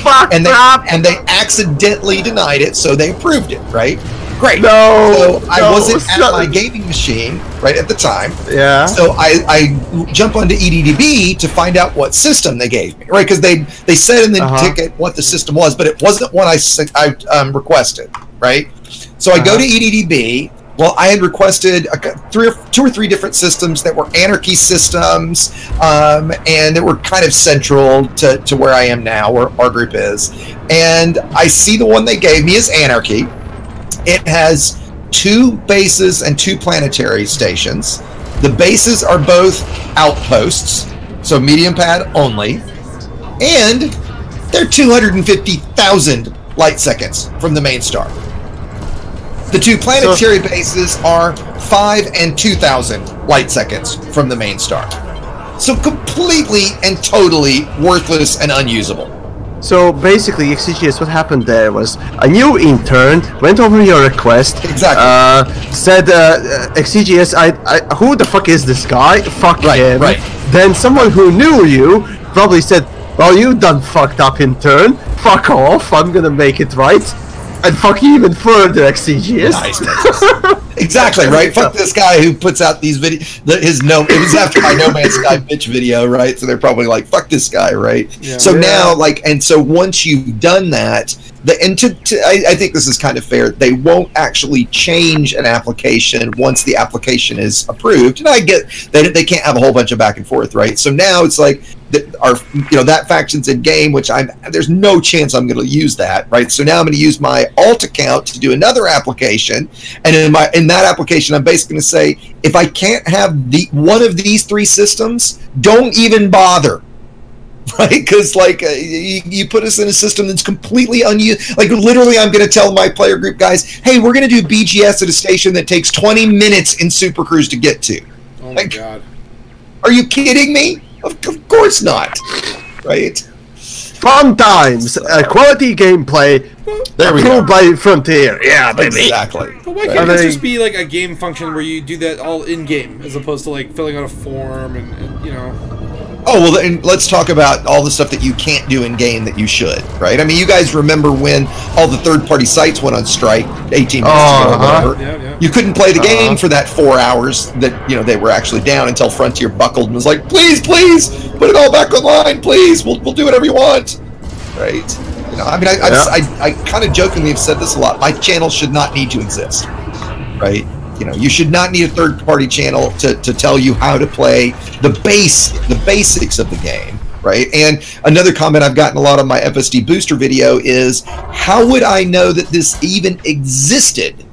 and they accidentally denied it, so they approved it, right? Great. So I wasn't at my gaming machine right at the time. Yeah. So I jump onto EDDB to find out what system they gave me, right? Because they said in the ticket what the system was, but it wasn't what I requested, right? So I go to EDDB. Well, I had requested two or three different systems that were Anarchy systems, and that were kind of central to where I am now, where our group is. And I see the one they gave me is Anarchy. It has 2 bases and 2 planetary stations. The bases are both outposts, so medium pad only, and they're 250,000 light seconds from the main star. The 2 planetary bases are 5 and 2,000 light seconds from the main star. So completely and totally worthless and unusable. So basically, Exigeous, what happened there was a new intern went over your request. Exactly. Said, Exigeous, who the fuck is this guy? Fuck him. Right. Then someone who knew you probably said, well, you done fucked up, intern. Fuck off. I'm gonna make it right. And fuck you even further, Exigeous. Nice. Exactly, right? Fuck this guy who puts out these videos. It was after my No Man's Sky bitch video, right? So they're probably like, fuck this guy, right? Yeah. So now, so once you've done that, I think this is kind of fair. They won't actually change an application once the application is approved. And I get that they can't have a whole bunch of back and forth, right? So now it's like that faction's in game, which there's no chance I'm going to use that, right? So now I'm going to use my alt account to do another application, and in that application, I'm basically going to say, if I can't have one of these 3 systems, don't even bother. Right, because you put us in a system that's completely unused. Like literally, I'm going to tell my player group guys, "Hey, we're going to do BGS at a station that takes 20 minutes in Super Cruise to get to." Oh my god! Are you kidding me? Of course not. Right? Fun times, quality gameplay. There we go. By Frontier, yeah, baby. Exactly. But why can't it just be like a game function where you do that all in game, as opposed to like filling out a form and you know? Oh, well, then let's talk about all the stuff that you can't do in-game that you should, right? I mean, you guys remember when all the third-party sites went on strike 18 months ago or whatever. Yeah. You couldn't play the game for that 4 hours that, they were actually down until Frontier buckled and was like, please, put it all back online, please. We'll do whatever you want, right? I kind of jokingly have said this a lot. My channel should not need to exist, right? You should not need a third-party channel to tell you how to play the basics of the game, right? And another comment I've gotten a lot on my FSD Booster video is, how would I know that this even existed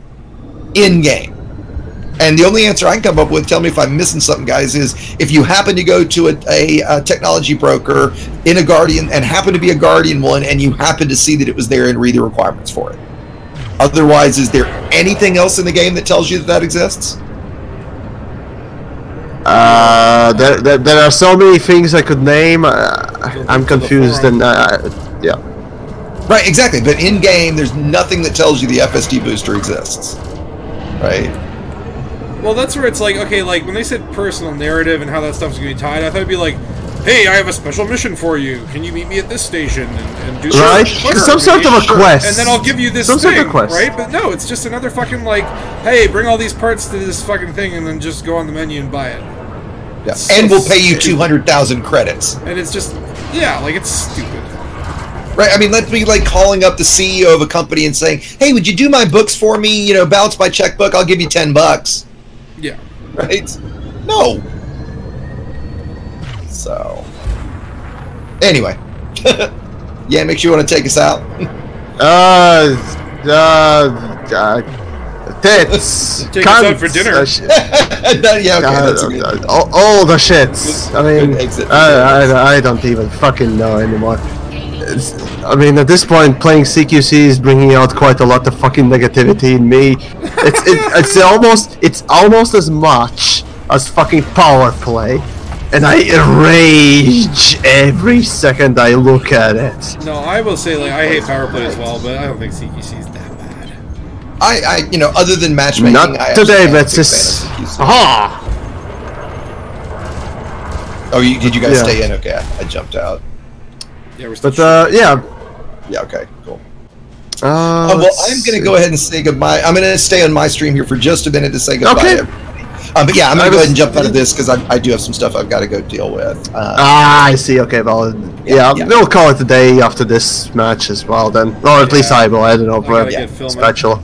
in-game? And the only answer I can come up with, tell me if I'm missing something, guys, is if you happen to go to a technology broker in a Guardian and happen to be a Guardian one and you happen to see that it was there and read the requirements for it. Otherwise, is there anything else in the game that tells you that exists? There are so many things I could name. I'm confused and yeah. Right, exactly. But in game, there's nothing that tells you the FSD booster exists. Right. Well, that's where it's like, okay, like when they said personal narrative and how that stuff's gonna be tied, I thought it'd be like, hey, I have a special mission for you. Can you meet me at this station and do right? Some sort of a quest. And then I'll give you this thing, sort of quest. Right? But no, it's just another fucking like, hey, bring all these parts to this fucking thing and then just go on the menu and buy it. Yeah. And we'll pay you 200,000 credits. And it's just, yeah, like it's stupid. Right, I mean, let's be like calling up the CEO of a company and saying, hey, would you do my books for me? Balance my checkbook, I'll give you $10. Yeah. Right? No. So, anyway, Yamiks, you want to take us out? Tits. Take us out for dinner. Yeah, okay, all the shits. I mean, I don't even fucking know anymore. I mean, at this point, playing CQC is bringing out quite a lot of fucking negativity in me. It's almost as much as fucking power play, and I rage every second I look at it. No, I will say, like, I hate power play as well, but I don't think CQC is that bad. I you know, other than matchmaking, not I today, but just aha. Oh, did you guys stay in? Okay, I jumped out. Yeah, we're still. But yeah. Yeah. Okay. Cool. Well, I'm going to go ahead and say goodbye. I'm going to stay on my stream here for just a minute to say goodbye. Okay. To everybody. But yeah, I'm going to go ahead and jump out of this because I do have some stuff I've got to go deal with. I see. Okay, well, yeah, we'll call it a day after this match as well then. Or at least I will. I don't know, but special.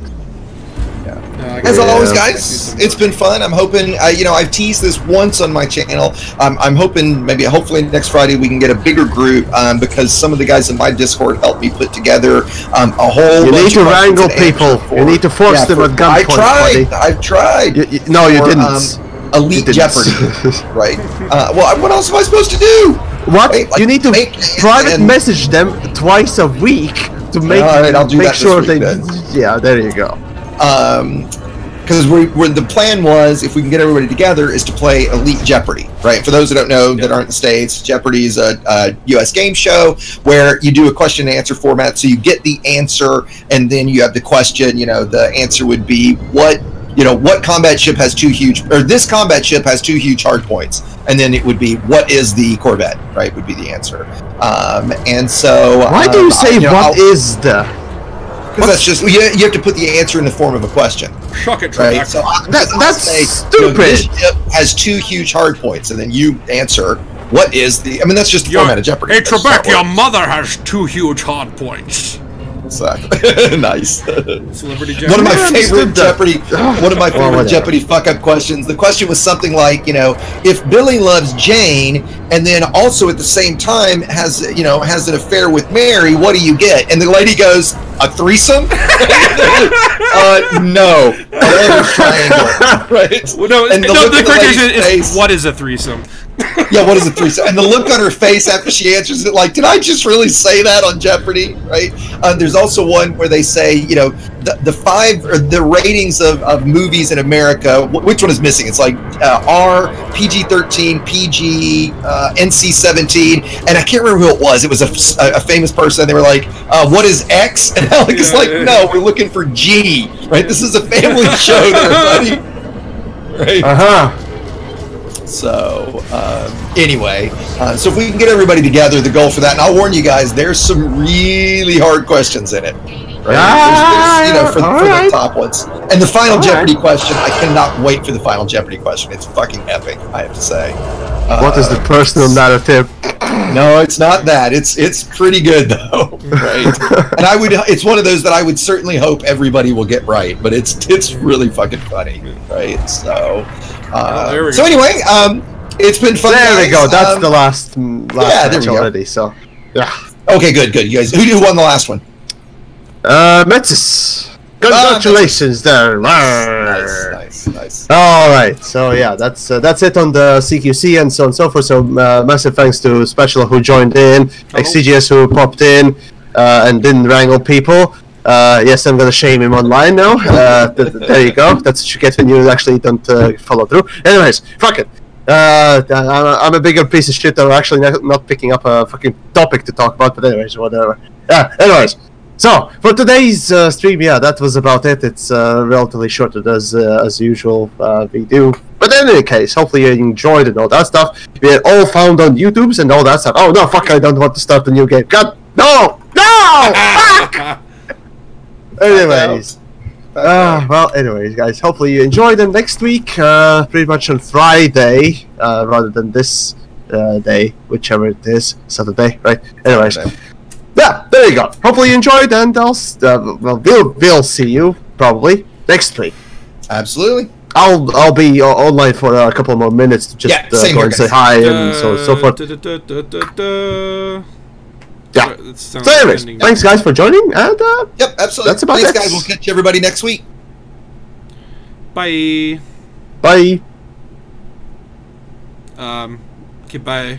As always, guys, it's been fun. I'm hoping, you know, I've teased this once on my channel. I'm hoping hopefully next Friday we can get a bigger group because some of the guys in my Discord helped me put together a whole. You need to wrangle people. You need to force them at gunpoint. I've tried. No, you didn't. Elite Jeopardy, right? Well, what else am I supposed to do? What? Wait, like, you need to private message them twice a week to make make sure they. Yeah, there you go. Because the plan was, if we can get everybody together, is to play Elite Jeopardy, right? For those who don't know that aren't in the States, Jeopardy is a U.S. game show where you do a question and answer format. So you get the answer, and then you have the question. You know, the answer would be what combat ship has this combat ship has 2 huge hard points, and then it would be what is the Corvette, right? Would be the answer. And so why do you say what is the? Because that's just you have to put the answer in the form of a question. Shuck it, right? So that's stupid. This ship has 2 huge hard points, and then you answer what is the. I mean, that's just the format of Jeopardy. Hey, Trebek, your mother has 2 huge hard points. Exactly. Nice. Celebrity Jeopardy. One of my favorite Jeopardy. One of my favorite Jeopardy fuck-up questions. The question was something like, you know, if Billy loves Jane and then also at the same time has an affair with Mary, what do you get? And the lady goes, a threesome? No. Triangle. Right. Well, no. And the correct answer is what is a threesome? Yeah, what is a threesome? And the look on her face after she answers it, like, did I just really say that on Jeopardy? Right? There's also one where they say, you know, the ratings of movies in America. Which one is missing? It's like R, PG-13, PG, NC-17, and I can't remember who it was. It was a famous person. They were like, "What is X?" And Alec is like, "No, we're looking for G." Right? This is a family show, there, buddy. Right? So, anyway, so if we can get everybody together, the goal for that, and I'll warn you guys, there's some really hard questions in it. Right? For the top ones. And the final Jeopardy question, I cannot wait for the final Jeopardy question. It's fucking epic, I have to say. What is the personal narrative? No, it's not that. It's pretty good though, right? And it's one of those that I would certainly hope everybody will get right, but it's really fucking funny, right? So. So anyway, it's been fun. There we go. That's the last match already. So, yeah. Okay, good. You guys, who won the last one? Metzis. Congratulations, there. Nice. All right. So yeah, that's it on the CQC and so on and so forth. So massive thanks to Special who joined in, Exigeous who popped in and didn't wrangle people. Yes, I'm gonna shame him online now. There you go. That's what you get when you actually don't follow through. Anyways, fuck it. I'm a bigger piece of shit. I'm actually not picking up a fucking topic to talk about. But anyways, whatever. Yeah. Anyways, so for today's stream, yeah, that was about it. It's relatively short as usual. We do. But in any case, hopefully you enjoyed and all that stuff. We're all found on YouTube's and all that stuff. Oh no, fuck! I don't want to start a new game. God, no, fuck. Anyways, anyways, guys, hopefully you enjoyed them. Next week, pretty much on Friday, rather than this day, whichever it is, Saturday, right? Anyways, yeah, there you go. Hopefully you enjoyed, and we'll see you probably next week. Absolutely. I'll be online for a couple more minutes to just go and say hi and so forth. Yeah. So anyways, thanks guys for joining, and yep, absolutely. That's about it. Guys. We'll catch everybody next week. Bye. Bye. Okay, bye.